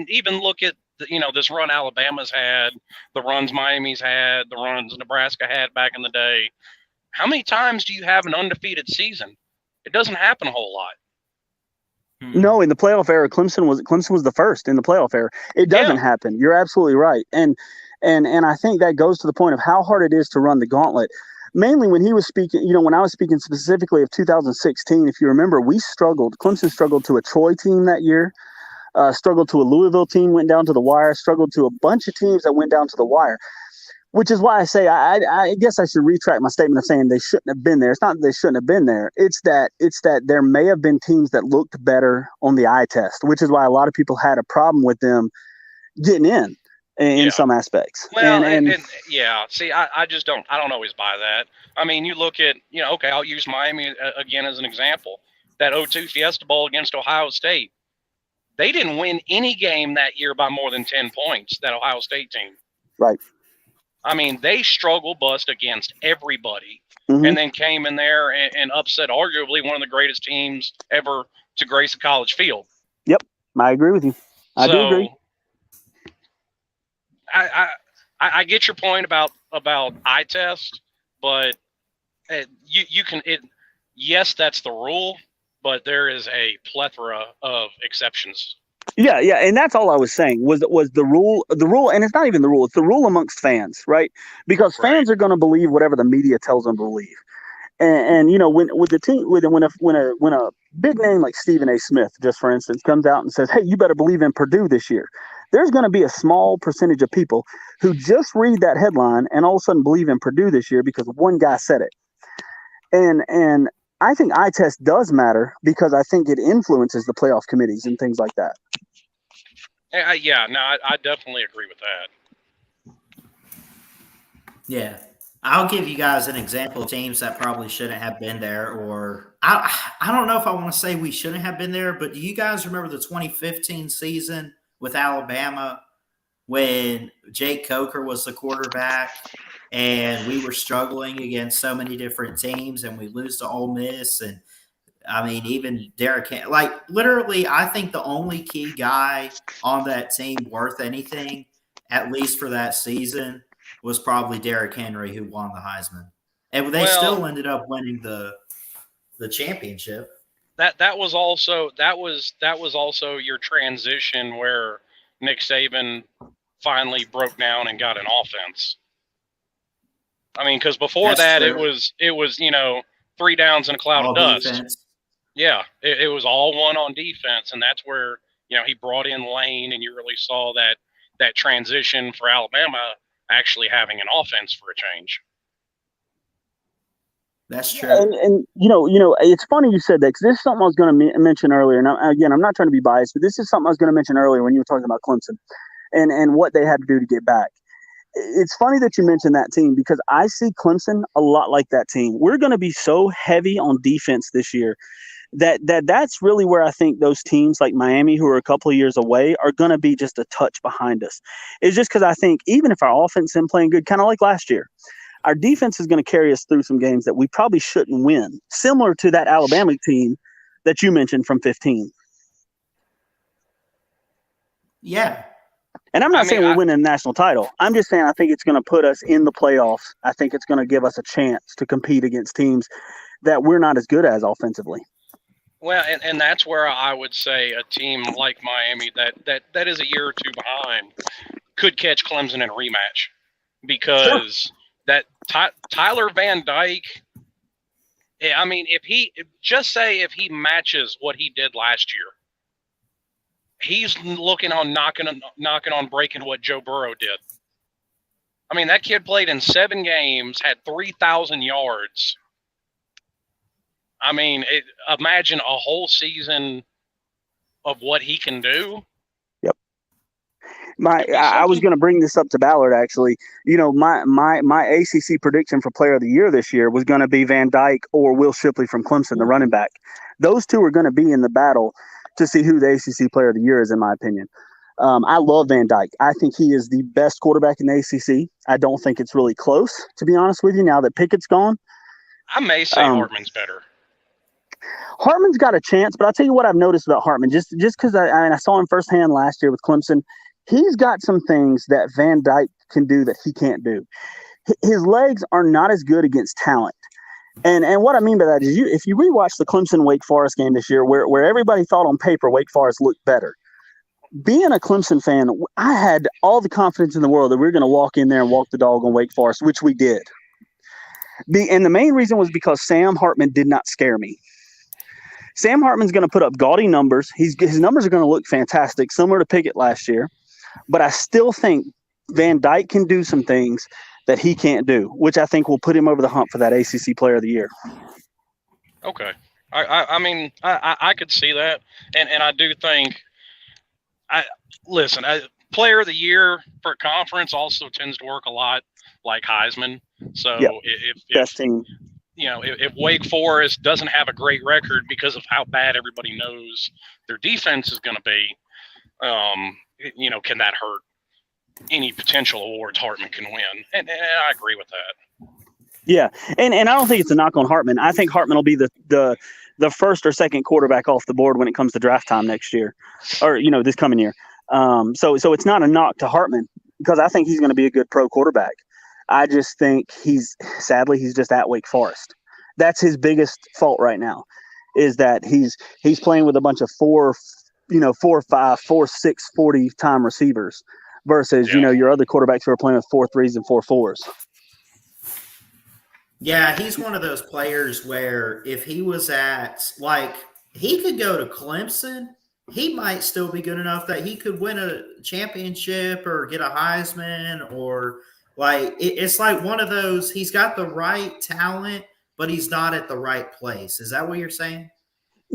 even look at this run Alabama's had, the runs Miami's had, the runs Nebraska had back in the day. How many times do you have an undefeated season? It doesn't happen a whole lot. No, in the playoff era, Clemson was the first in the playoff era. It doesn't happen. You're absolutely right. And I think that goes to the point of how hard it is to run the gauntlet. Mainly when he was speaking, when I was speaking specifically of 2016, if you remember, Clemson struggled to a Troy team that year, struggled to a Louisville team, went down to the wire, struggled to a bunch of teams that went down to the wire. Which is why I say I guess I should retract my statement of saying they shouldn't have been there. It's not that they shouldn't have been there. It's that there may have been teams that looked better on the eye test, which is why a lot of people had a problem with them getting in some aspects. Well, see, I just don't always buy that. I mean, you look at, I'll use Miami again as an example. That 0-2 Fiesta Bowl against Ohio State. They didn't win any game that year by more than 10 points, that Ohio State team. Right. I mean, they struggle bust against everybody, and then came in there and upset arguably one of the greatest teams ever to grace a college field. Yep, I agree with you. I do agree. I get your point about eye test, but you can. Yes, that's the rule, but there is a plethora of exceptions. Yeah, and that's all I was saying was the rule, and it's not even the rule; it's the rule amongst fans, right? Because fans are going to believe whatever the media tells them to believe, and when a big name like Stephen A. Smith, just for instance, comes out and says, "Hey, you better believe in Purdue this year," there's going to be a small percentage of people who just read that headline and all of a sudden believe in Purdue this year because one guy said it, and I think eye test does matter because I think it influences the playoff committees and things like that. I definitely agree with that. Yeah. I'll give you guys an example of teams that probably shouldn't have been there, or I don't know if I want to say we shouldn't have been there, but do you guys remember the 2015 season with Alabama when Jake Coker was the quarterback and we were struggling against so many different teams and we lose to Ole Miss? And I mean, even Derrick Henry, like literally, I think the only key guy on that team worth anything, at least for that season, was probably Derrick Henry, who won the Heisman, and they still ended up winning the championship. That was also your transition where Nick Saban finally broke down and got an offense. I mean, because before That's that, true. it was 3 downs and a cloud All of dust. defense. Yeah, it was all one on defense, and that's where he brought in Lane, and you really saw that transition for Alabama actually having an offense for a change. That's true. And it's funny you said that, because this is something I was going to mention earlier. And again, I'm not trying to be biased, but this is something I was going to mention earlier when you were talking about Clemson and what they had to do to get back. It's funny that you mentioned that team, because I see Clemson a lot like that team. We're going to be so heavy on defense this year that's really where I think those teams like Miami, who are a couple of years away, are going to be just a touch behind us. It's just because I think even if our offense isn't playing good, kind of like last year, our defense is going to carry us through some games that we probably shouldn't win, similar to that Alabama team that you mentioned from 15. Yeah. And I'm not saying we're winning a national title. I'm just saying I think it's going to put us in the playoffs. I think it's going to give us a chance to compete against teams that we're not as good as offensively. Well, and that's where I would say a team like Miami that is a year or two behind could catch Clemson in a rematch, because that Tyler Van Dyke, I mean, if he matches what he did last year, he's looking on knocking on breaking what Joe Burrow did. I mean, that kid played in 7 games, had 3,000 yards. I mean, imagine a whole season of what he can do. Yep. I was going to bring this up to Ballard, actually. My ACC prediction for Player of the Year this year was going to be Van Dyke or Will Shipley from Clemson, the running back. Those two are going to be in the battle to see who the ACC Player of the Year is, in my opinion. I love Van Dyke. I think he is the best quarterback in the ACC. I don't think it's really close, to be honest with you, now that Pickett's gone. I may say Hartman's better. Hartman's got a chance, but I'll tell you what I've noticed about Hartman, just because I saw him firsthand last year with Clemson. He's got some things that Van Dyke can do that he can't do. His legs are not as good against talent. And what I mean by that is, if you rewatch the Clemson-Wake Forest game this year, where everybody thought on paper Wake Forest looked better, being a Clemson fan, I had all the confidence in the world that we were going to walk in there and walk the dog on Wake Forest, which we did. And the main reason was because Sam Hartman did not scare me. Sam Hartman's going to put up gaudy numbers. His numbers are going to look fantastic, similar to Pickett last year. But I still think Van Dyke can do some things that he can't do, which I think will put him over the hump for that ACC Player of the Year. Okay. I mean, I could see that. And I do think Player of the Year for conference also tends to work a lot like Heisman. So best team. If Wake Forest doesn't have a great record because of how bad everybody knows their defense is going to be, can that hurt any potential awards Hartman can win? And I agree with that. Yeah, and I don't think it's a knock on Hartman. I think Hartman will be the first or second quarterback off the board when it comes to draft time next year, or this coming year. So it's not a knock to Hartman, because I think he's going to be a good pro quarterback. I just think he's just at Wake Forest. That's his biggest fault right now, is that he's playing with a bunch of 4, 5, 4, 6, 40 time receivers versus, your other quarterbacks who are playing with 4 3s and 4 4s. Yeah, he's one of those players where if he was he could go to Clemson, he might still be good enough that he could win a championship or get a Heisman, or it's like one of those, he's got the right talent, but he's not at the right place. Is that what you're saying?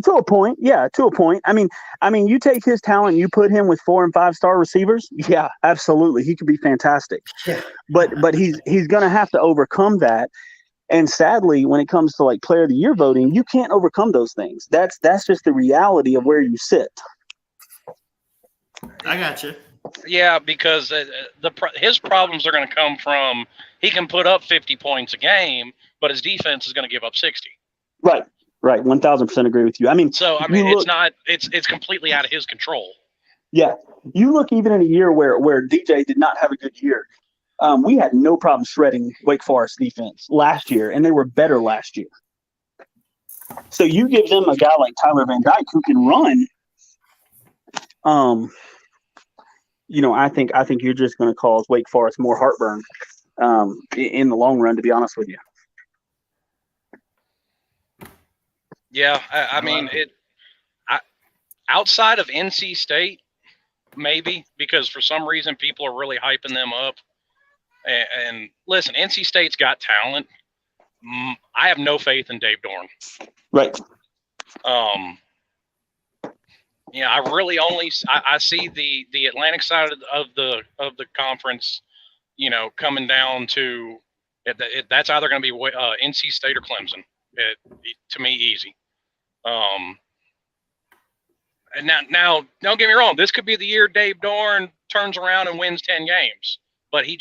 To a point, yeah, to a point. I mean, you take his talent, you put him with 4 and 5 star receivers. Yeah, absolutely, he could be fantastic. Yeah. But he's going to have to overcome that. And sadly, when it comes to Player of the Year voting, you can't overcome those things. That's just the reality of where you sit. I got you. Yeah, because his problems are going to come from, he can put up 50 points a game, but his defense is going to give up 60. Right. 1,000% agree with you. It's completely out of his control. Yeah. You look even in a year where DJ did not have a good year. We had no problem shredding Wake Forest defense last year, and they were better last year. So you give them a guy like Tyler Van Dyke who can run. I think you're just going to cause Wake Forest more heartburn in the long run, to be honest with you. Yeah, I mean it. Outside of NC State, maybe, because for some reason people are really hyping them up. And listen, NC State's got talent. I have no faith in Dave Dorn. Right. I really only I see the Atlantic side of the conference, coming down to that's either going to be NC State or Clemson. To me, easy. And now, don't get me wrong. This could be the year Dave Dorn turns around and wins 10 games, but he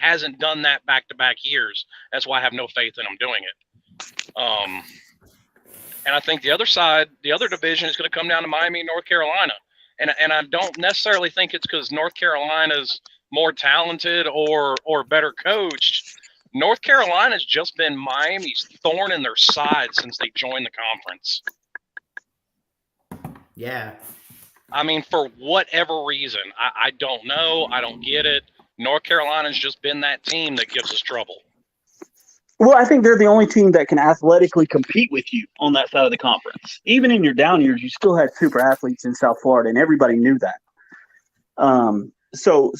hasn't done that back-to-back years. That's why I have no faith in him doing it. And I think the other division is going to come down to Miami and North Carolina. And I don't necessarily think it's because North Carolina's more talented or better coached. North Carolina's just been Miami's thorn in their side since they joined the conference. Yeah. I mean, for whatever reason, I don't know. I don't get it. North Carolina's just been that team that gives us trouble. Well, I think they're the only team that can athletically compete with you on that side of the conference. Even in your down years, you still had super athletes in South Florida, and everybody knew that. So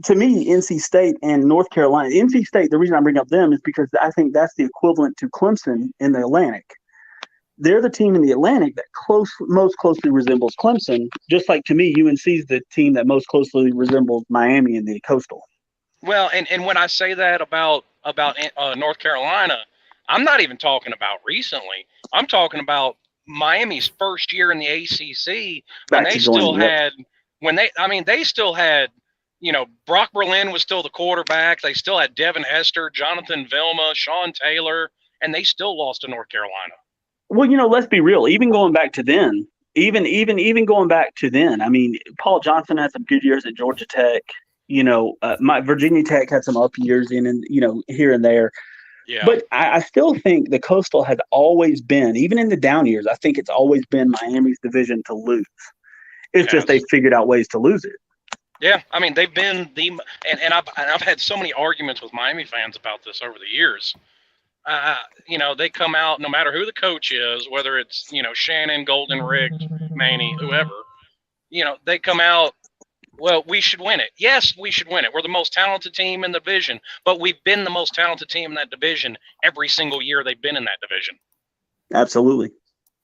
to me, NC State and North Carolina, NC State, the reason I bring up them is because I think that's the equivalent to Clemson in the Atlantic. They're the team in the Atlantic that most closely resembles Clemson, just like, to me, UNC is the team that most closely resembles Miami in the Coastal. Well, and when I say that about North Carolina, I'm not even talking about recently. I'm talking about Miami's first year in the ACC when they still had Brock Berlin was still the quarterback. They still had Devin Hester, Jonathan Vilma, Sean Taylor, and they still lost to North Carolina. Well, let's be real. Even going back to then, I mean, Paul Johnson had some good years at Georgia Tech. Virginia Tech had some up years here and there. Yeah. But I still think the Coastal has always been, even in the down years, I think it's always been Miami's division to lose. It's just they figured out ways to lose it. Yeah, I mean, they've been and I've had so many arguments with Miami fans about this over the years. They come out, no matter who the coach is, whether it's, Shannon, Golden, Rick, Maney, whoever, they come out, well, we should win it. Yes, we should win it. We're the most talented team in the division, but we've been the most talented team in that division every single year they've been in that division. Absolutely.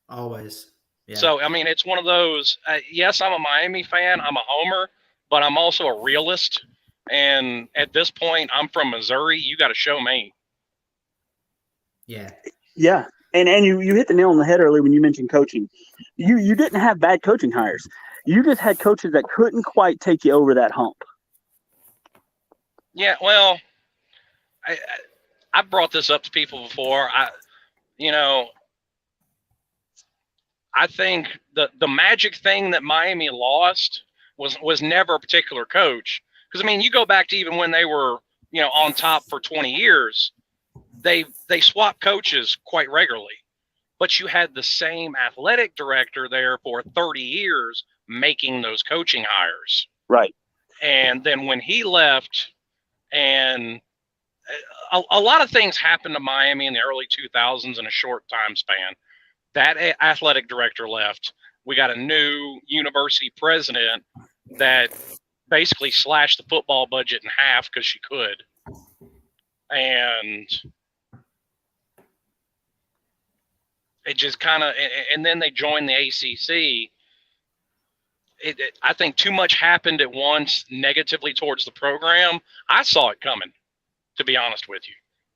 Always. Yeah. So, I mean, it's one of those, yes, I'm a Miami fan. I'm a homer, but I'm also a realist. And at this point, I'm from Missouri. You got to show me. Yeah. Yeah. And you hit the nail on the head earlier when you mentioned coaching. You didn't have bad coaching hires. You just had coaches that couldn't quite take you over that hump. Yeah, well, I brought this up to people before. I think the magic thing that Miami lost was never a particular coach. Because, I mean, you go back to even when they were, on top for 20 years, they swapped coaches quite regularly. But you had the same athletic director there for 30 years making those coaching hires. Right. And then when he left, and a lot of things happened to Miami in the early 2000s in a short time span. That athletic director left. We got a new university president that basically slashed the football budget in half because she could. And it just kind of, and then they joined the ACC. I think too much happened at once negatively towards the program. I saw it coming, to be honest with you.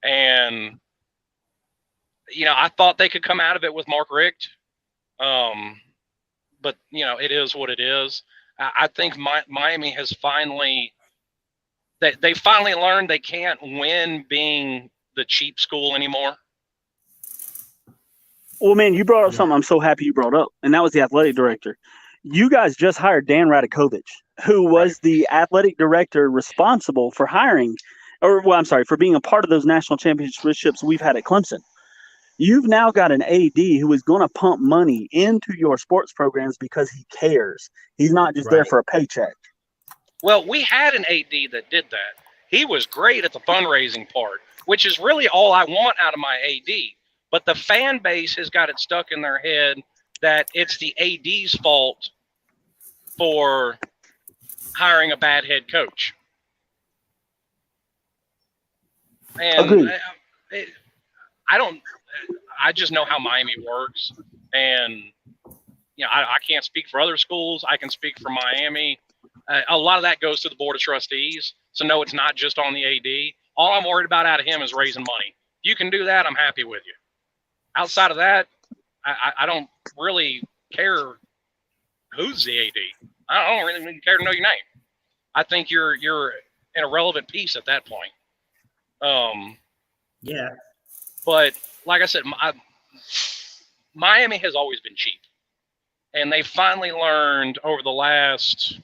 And, I thought they could come out of it with Mark Richt. But, it is what it is. I think Miami has finally learned they can't win being the cheap school anymore. Well, man, you brought up something I'm so happy you brought up, and that was the athletic director. You guys just hired Dan Radakovich, who was the athletic director responsible for for being a part of those national championships we've had at Clemson. You've now got an AD who is going to pump money into your sports programs because he cares. He's not just there for a paycheck. Well, we had an AD that did that. He was great at the fundraising part, which is really all I want out of my AD. But the fan base has got it stuck in their head that it's the AD's fault for hiring a bad head coach. And Agreed. I just know how Miami works. And, I can't speak for other schools. I can speak for Miami. A lot of that goes to the board of trustees. So no, it's not just on the AD. All I'm worried about out of him is raising money. If you can do that, I'm happy with you. Outside of that, I don't really care who's the AD. I don't really care to know your name. I think you're an irrelevant piece at that point. Yeah. But like I said, Miami has always been cheap. And they finally learned over the last,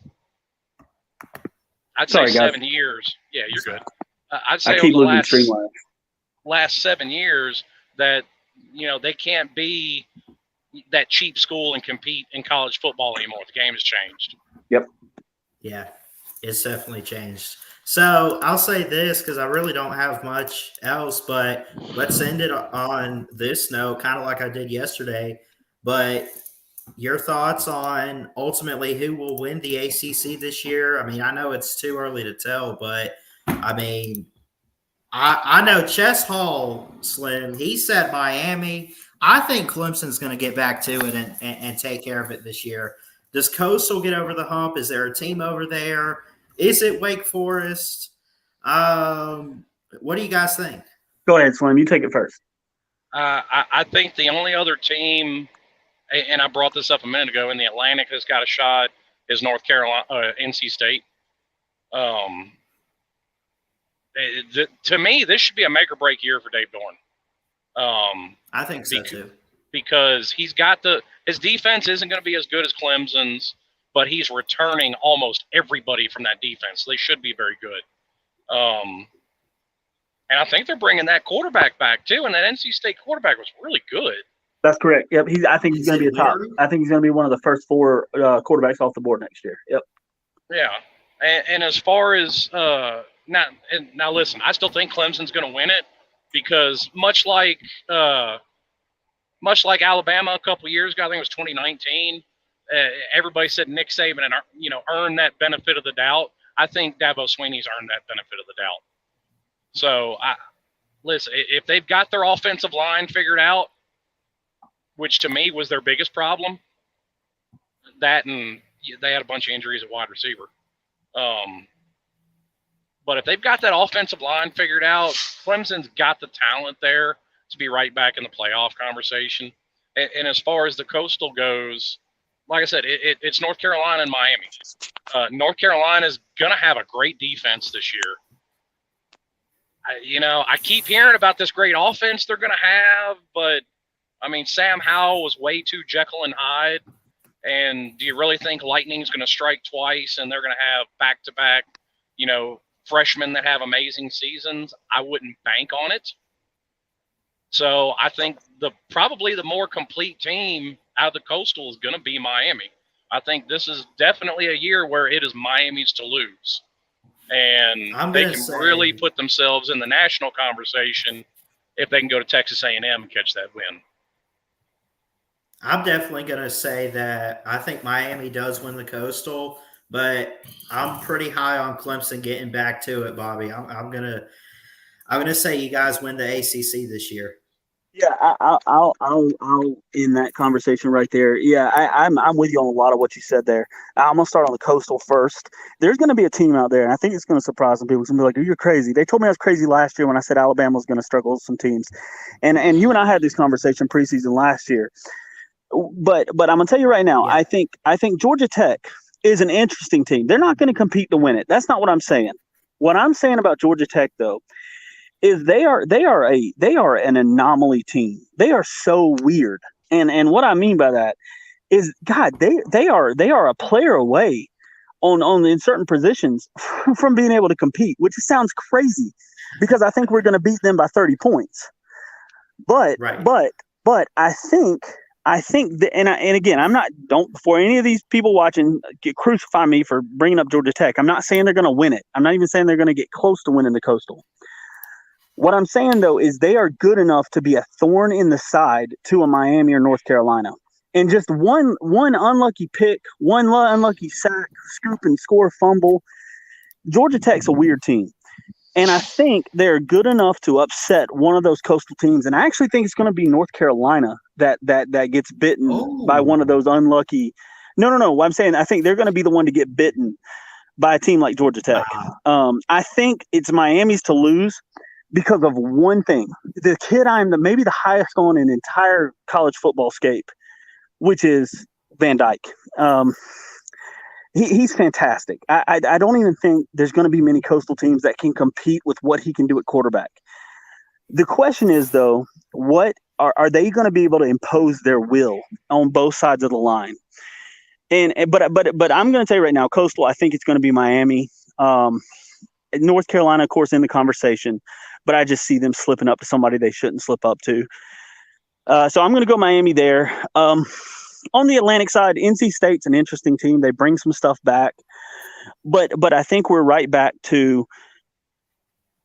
I'd say 7 years. Yeah, you're good. I'd say over the last 7 years that, they can't be that cheap school and compete in college football anymore. The game has changed. Yep. Yeah, it's definitely changed. So I'll say this because I really don't have much else, but let's end it on this note, kind of like I did yesterday. But your thoughts on ultimately who will win the ACC this year? I mean, I know it's too early to tell, but I mean, I know Chess Hall, Slim, he said Miami. I think Clemson's going to get back to it and take care of it this year. Does Coastal get over the hump? Is there a team over there? Is it Wake Forest? What do you guys think? Go ahead, Slim. You take it first. I think the only other team, and I brought this up a minute ago, in the Atlantic that's got a shot is North Carolina, NC State. To me, this should be a make or break year for Dave Dorn. I think so too. Because his defense isn't going to be as good as Clemson's, but he's returning almost everybody from that defense. They should be very good. And I think they're bringing that quarterback back too. And that NC State quarterback was really good. That's correct. Yep. I think he's going to be I think he's going to be one of the first 4 quarterbacks off the board next year. Yep. Yeah. And as far as now listen, I still think Clemson's going to win it because much like Alabama a couple of years ago, I think it was 2019. Everybody said Nick Saban and earned that benefit of the doubt. I think Dabo Swinney's earned that benefit of the doubt. So listen, if they've got their offensive line figured out, which to me was their biggest problem, that and they had a bunch of injuries at wide receiver. But if they've got that offensive line figured out, Clemson's got the talent there to be right back in the playoff conversation. And as far as the Coastal goes, like I said, it's North Carolina and Miami. North Carolina is going to have a great defense this year. I keep hearing about this great offense they're going to have, but, I mean, Sam Howell was way too Jekyll and Hyde. And do you really think Lightning's going to strike twice and they're going to have back-to-back, freshmen that have amazing seasons? I wouldn't bank on it. So I think probably the more complete team out of the Coastal is going to be Miami. I think this is definitely a year where it is Miami's to lose. And they can really put themselves in the national conversation if they can go to Texas A&M and catch that win. I'm definitely going to say that I think Miami does win the Coastal, but I'm pretty high on Clemson getting back to it, Bobby. I'm gonna say you guys win the ACC this year. Yeah, I'll end that conversation right there. Yeah, I'm with you on a lot of what you said there. I'm gonna start on the Coastal first. There's gonna be a team out there, and I think it's gonna surprise some people. It's gonna be like, "Oh, you're crazy." They told me I was crazy last year when I said Alabama was gonna struggle with some teams, and you and I had this conversation preseason last year. But I'm gonna tell you right now, yeah. I think Georgia Tech is an interesting team. They're not going to compete to win it. That's not what I'm saying. What I'm saying about Georgia Tech, though, is they are an anomaly team. They are so weird. And what I mean by that is, God, they are a player away on in certain positions from being able to compete, which sounds crazy because I think we're going to beat them by 30 points. But I think I think that, and again, don't, for any of these people watching, crucify me for bringing up Georgia Tech. I'm not saying they're going to win it. I'm not even saying they're going to get close to winning the Coastal. What I'm saying, though, is they are good enough to be a thorn in the side to a Miami or North Carolina. And just one unlucky pick, one unlucky sack, scoop and score fumble. Georgia Tech's a weird team. And I think they're good enough to upset one of those Coastal teams. And I actually think it's going to be North Carolina that gets bitten by one of those unlucky. No. What I'm saying, I think they're going to be the one to get bitten by a team like Georgia Tech. I think it's Miami's to lose because of one thing. The kid maybe the highest on an entire college football scape, which is Van Dyke. He's fantastic. I don't even think there's going to be many Coastal teams that can compete with what he can do at quarterback. The question is, though, what are they going to be able to impose their will on both sides of the line? But I'm going to tell you right now, Coastal, I think it's going to be Miami. North Carolina, of course, in the conversation, but I just see them slipping up to somebody they shouldn't slip up to. So I'm going to go Miami there. On the Atlantic side, NC State's an interesting team. They bring some stuff back, but I think we're right back to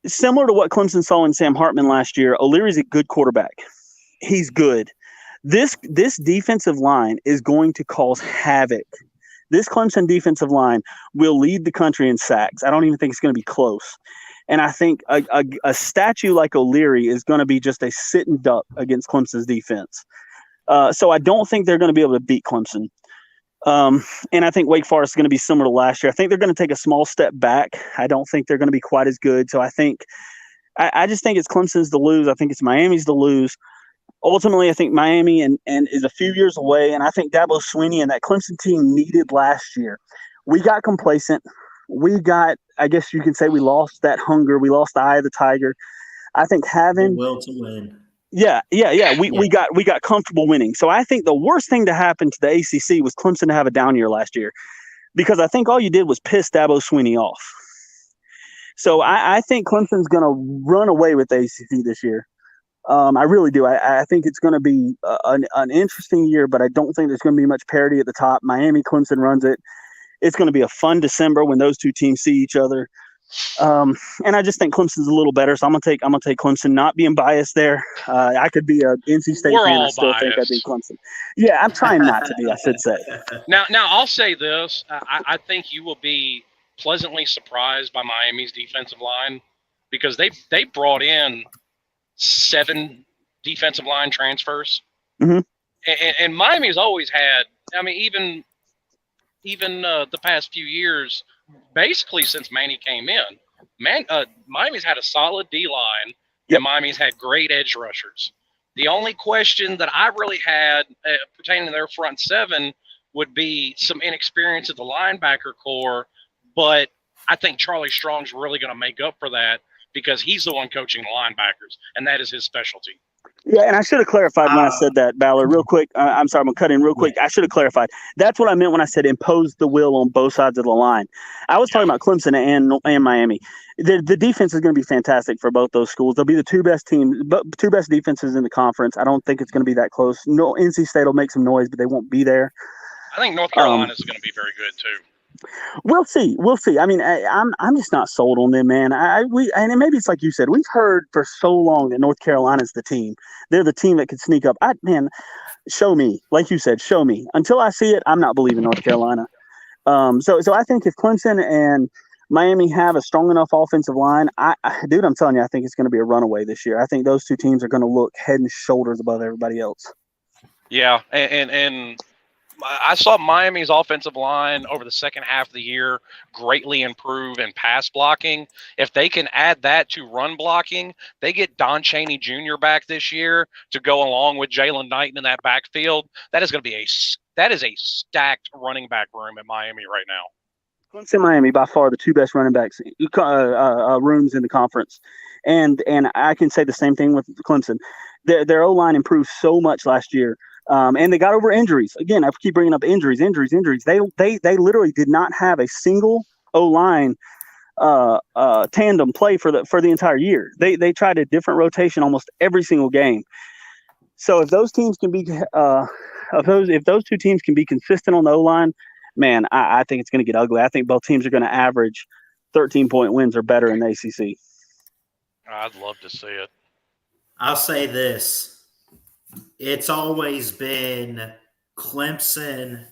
similar to what Clemson saw in Sam Hartman last year. O'Leary's a good quarterback. He's good. This defensive line is going to cause havoc. This Clemson defensive line will lead the country in sacks. I don't even think it's going to be close. And I think a statue like O'Leary is going to be just a sitting duck against Clemson's defense. So I don't think they're going to be able to beat Clemson. And I think Wake Forest is going to be similar to last year. I think they're going to take a small step back. I don't think they're going to be quite as good. So I just think it's Clemson's to lose. I think it's Miami's to lose. Ultimately, I think Miami and is a few years away. And I think Dabo Swinney and that Clemson team needed last year. We got complacent. I guess you can say we lost that hunger. We lost the eye of the tiger. I think having the will to win. Yeah. We got comfortable winning. So I think the worst thing to happen to the ACC was Clemson to have a down year last year, because I think all you did was piss Dabo Swinney off. So I think Clemson's going to run away with the ACC this year. I really do. I think it's going to be an interesting year, but I don't think there's going to be much parity at the top. Miami, Clemson runs it. It's going to be a fun December when those two teams see each other. And I just think Clemson's a little better, so I'm gonna take Clemson. Not being biased there, I could be a NC State fan. I still think I'd be Clemson. Yeah, I'm trying not to be. I should say. Now I'll say this: I think you will be pleasantly surprised by Miami's defensive line, because they brought in 7 defensive line transfers, and Miami's always had. I mean, even the past few years, basically since Manny came in, Miami's had a solid D-line, and Miami's had great edge rushers. The only question that I really had pertaining to their front 7 would be some inexperience at the linebacker core, but I think Charlie Strong's really going to make up for that, because he's the one coaching the linebackers, and that is his specialty. Yeah, and I should have clarified when I said that, Ballard, real quick. I'm sorry, I'm going to cut in real quick. I should have clarified. That's what I meant when I said impose the will on both sides of the line. I was talking about Clemson and Miami. The defense is going to be fantastic for both those schools. They'll be the two best defenses in the conference. I don't think it's going to be that close. No, NC State will make some noise, but they won't be there. I think North Carolina is going to be very good too. We'll see. I mean, I'm just not sold on them, man. And maybe it's like you said. We've heard for so long that North Carolina's the team. They're the team that could sneak up. Show me. Like you said, show me. Until I see it, I'm not believing North Carolina. So I think if Clemson and Miami have a strong enough offensive line, dude, I'm telling you, I think it's going to be a runaway this year. I think those two teams are going to look head and shoulders above everybody else. Yeah, and I saw Miami's offensive line over the second half of the year greatly improve in pass blocking. If they can add that to run blocking, they get Don Chaney Jr. back this year to go along with Jalen Knighton in that backfield. That is going to be a stacked running back room at Miami right now. Clemson and Miami, by far the two best running backs rooms in the conference. And I can say the same thing with Clemson. Their O-line improved so much last year. And they got over injuries. Again, I keep bringing up injuries. They literally did not have a single O-line tandem play for the entire year. They tried a different rotation almost every single game. So if those teams can be if those two teams can be consistent on the O-line, man, I think it's going to get ugly. I think both teams are going to average 13-point wins or better in the ACC. I'd love to see it. I'll say this. It's always been Clemson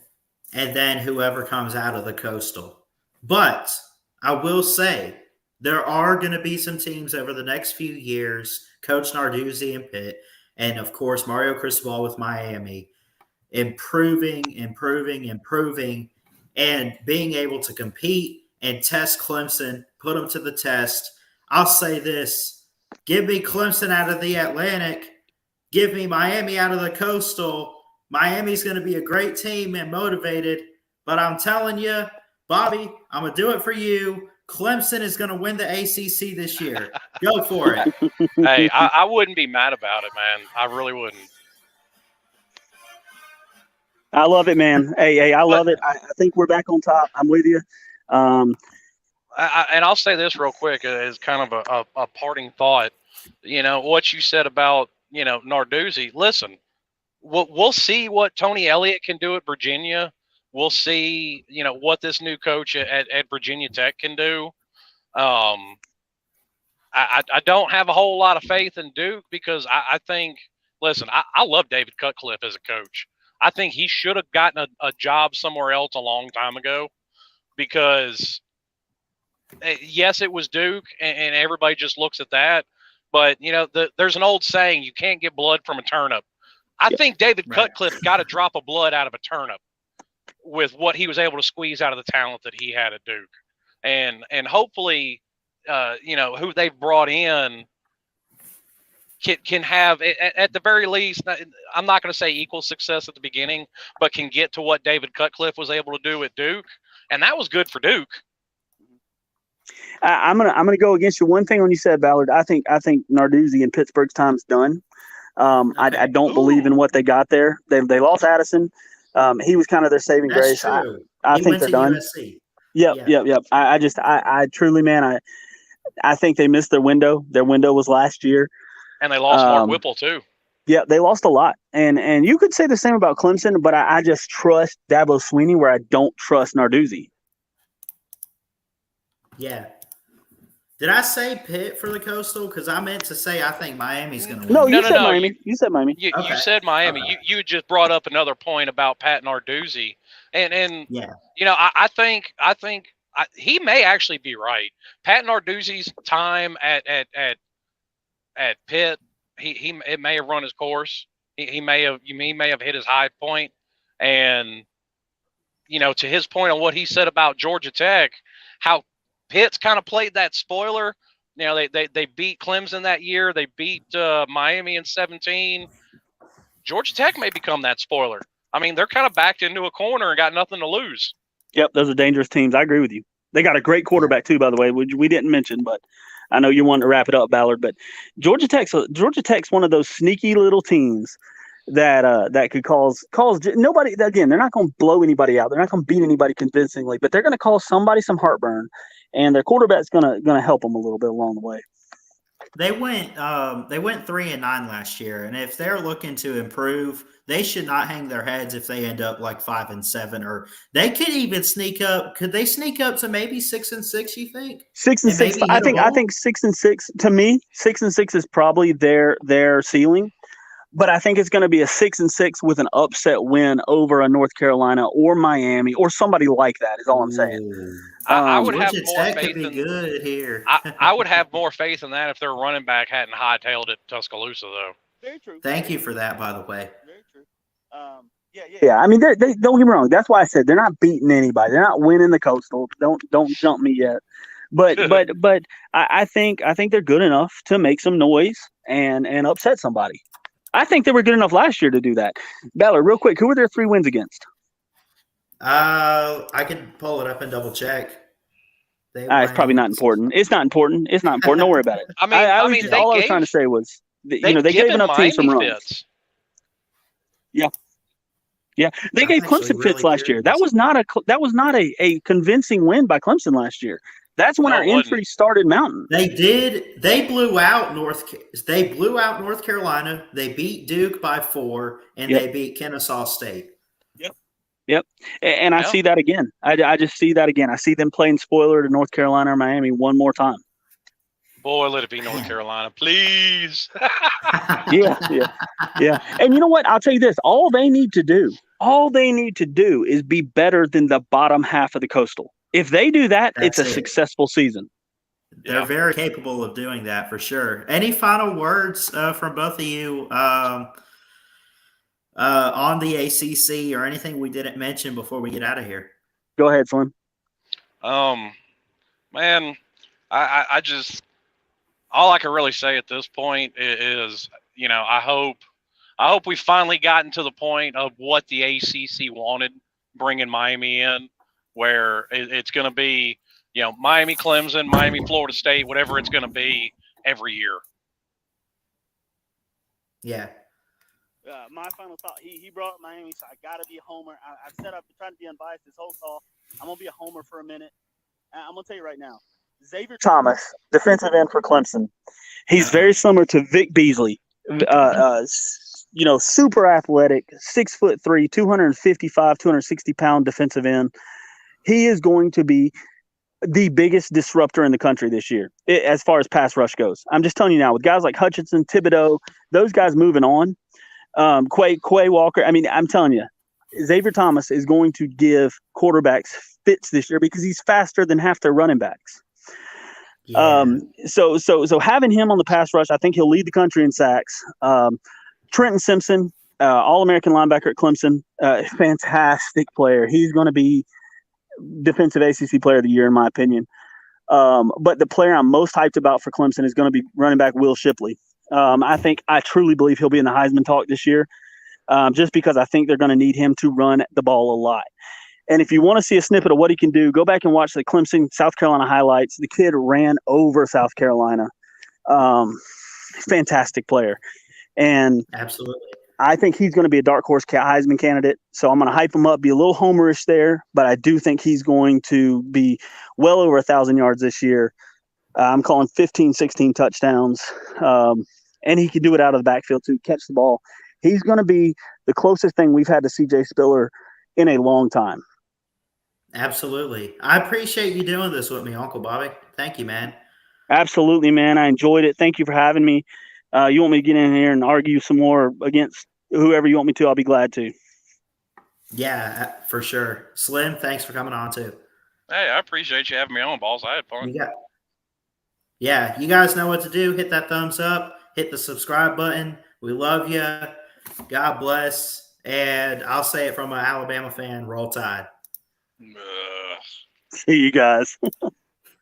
and then whoever comes out of the Coastal. But I will say there are going to be some teams over the next few years, Coach Narduzzi and Pitt, and, of course, Mario Cristobal with Miami, improving, and being able to compete and test Clemson, put them to the test. I'll say this. Give me Clemson out of the Atlantic. Give me Miami out of the Coastal. Miami's going to be a great team and motivated. But I'm telling you, Bobby, I'm going to do it for you. Clemson is going to win the ACC this year. Go for it. Hey, I wouldn't be mad about it, man. I really wouldn't. I love it, man. Hey, I love it. I think we're back on top. I'm with you. And I'll say this real quick as kind of a parting thought. You know, what you said about, you know, Narduzzi. Listen, we'll see what Tony Elliott can do at Virginia. We'll see, you know, what this new coach at Virginia Tech can do. I don't have a whole lot of faith in Duke because I think, listen, I love David Cutcliffe as a coach. I think he should have gotten a job somewhere else a long time ago because, yes, it was Duke, and everybody just looks at that. But, you know, there's an old saying, you can't get blood from a turnip. I think David Cutcliffe got a drop of blood out of a turnip with what he was able to squeeze out of the talent that he had at Duke. And hopefully, you know, who they've brought in can have, at the very least, I'm not going to say equal success at the beginning, but can get to what David Cutcliffe was able to do at Duke. And that was good for Duke. I'm gonna go against you. One thing when you said, Ballard, I think Narduzzi in Pittsburgh's time's done. I don't believe in what they got there. They lost Addison. He was kind of their saving grace. True. I think they're done. USC. Yep. I truly, man, I think they missed their window. Their window was last year. And they lost Mark Whipple too. Yeah, they lost a lot. And you could say the same about Clemson, but I just trust Dabo Swinney where I don't trust Narduzzi. Yeah. Did I say Pitt for the Coastal? Because I meant to say I think Miami's going to win. No, you said Miami. You said Miami. You said Miami. Okay. You just brought up another point about Pat Narduzzi. And yeah, you know, I think he may actually be right. Pat Narduzzi's time at Pitt, it may have run his course. He may have hit his high point. And, you know, to his point on what he said about Georgia Tech, how Pitt's kind of played that spoiler. You know, they beat Clemson that year. They beat Miami in 2017. Georgia Tech may become that spoiler. I mean, they're kind of backed into a corner and got nothing to lose. Yep, those are dangerous teams. I agree with you. They got a great quarterback too, by the way, which we didn't mention, but I know you wanted to wrap it up, Ballard. But Georgia Tech's one of those sneaky little teams that could cause nobody. Again, they're not going to blow anybody out. They're not going to beat anybody convincingly, but they're going to cause somebody some heartburn. And their quarterback's gonna help them a little bit along the way. They went 3-9 last year, and if they're looking to improve, they should not hang their heads if they end up like 5-7, or they could even sneak up. Could they sneak up to maybe 6-6? You think 6-6? I think 6-6. To me, 6-6 is probably their ceiling. But I think it's going to be a 6-6 with an upset win over a North Carolina or Miami or somebody like that. Is all I'm saying. I would have more faith could be in good here. I would have more faith in that if their running back hadn't hightailed it Tuscaloosa, though. Very true. Thank you for that, by the way. Very true. Yeah. I mean, they don't get me wrong. That's why I said they're not beating anybody. They're not winning the Coastal. Don't jump me yet. But I think they're good enough to make some noise and upset somebody. I think they were good enough last year to do that. Ballard, real quick, who were their 3 wins against? I can pull it up and double check. It's probably not important. It's not important. Don't worry about it. I mean, all I was trying to say was, they gave enough teams some runs. Fits. Yeah. They gave Clemson fits last year. That was not a convincing win by Clemson last year. That's when No, our it wasn't. entry started mounting. They did. They blew out North Carolina. They beat Duke by 4, and Yep. they beat Kennesaw State. Yep. And I Yeah. see that again. I just see that again. I see them playing spoiler to North Carolina or Miami one more time. Boy, let it be North Carolina, please. Yeah. And you know what? I'll tell you this. All they need to do is be better than the bottom half of the Coastal. If they do that, it's a That's it. successful season. They're Yeah. very capable of doing that for sure. Any final words from both of you on the ACC or anything we didn't mention before we get out of here? Go ahead, Slim. Man, I just all I can really say at this point is, I hope we finally gotten to the point of what the ACC wanted, bringing Miami in, where it's going to be, Miami, Clemson, Miami, Florida State, whatever it's going to be every year. Yeah. My final thought, he brought up Miami, so I got to be a homer. I've said I've been trying to be unbiased this whole call. I'm going to be a homer for a minute. I'm going to tell you right now. Xavier Thomas, defensive end for Clemson. He's very similar to Vic Beasley. Super athletic, 6'3", 255, 260-pound defensive end. He is going to be the biggest disruptor in the country this year as far as pass rush goes. I'm just telling you now, with guys like Hutchinson, Thibodeau, those guys moving on, Quay Walker. I mean, I'm telling you, Xavier Thomas is going to give quarterbacks fits this year because he's faster than half their running backs. Yeah. So having him on the pass rush, I think he'll lead the country in sacks. Trenton Simpson, All-American linebacker at Clemson, fantastic player. He's going to be defensive ACC player of the year, in my opinion. But the player I'm most hyped about for Clemson is going to be running back Will Shipley. I truly believe he'll be in the Heisman talk this year, just because I think they're going to need him to run the ball a lot. And if you want to see a snippet of what he can do, go back and watch the Clemson South Carolina highlights. The kid ran over South Carolina. Fantastic player. And Absolutely. I think he's going to be a dark horse Heisman candidate. So I'm going to hype him up, be a little homerish there, but I do think he's going to be well over 1,000 yards this year. I'm calling 15, 16 touchdowns. And he can do it out of the backfield too, catch the ball. He's going to be the closest thing we've had to CJ Spiller in a long time. Absolutely. I appreciate you doing this with me, Uncle Bobby. Thank you, man. Absolutely, man. I enjoyed it. Thank you for having me. You want me to get in here and argue some more against whoever you want me to, I'll be glad to. Yeah, for sure. Slim, thanks for coming on too. Hey, I appreciate you having me on, Balls. I had fun. You guys know what to do. Hit that thumbs up. Hit the subscribe button. We love you. God bless. And I'll say it from an Alabama fan, roll Tide. See you guys.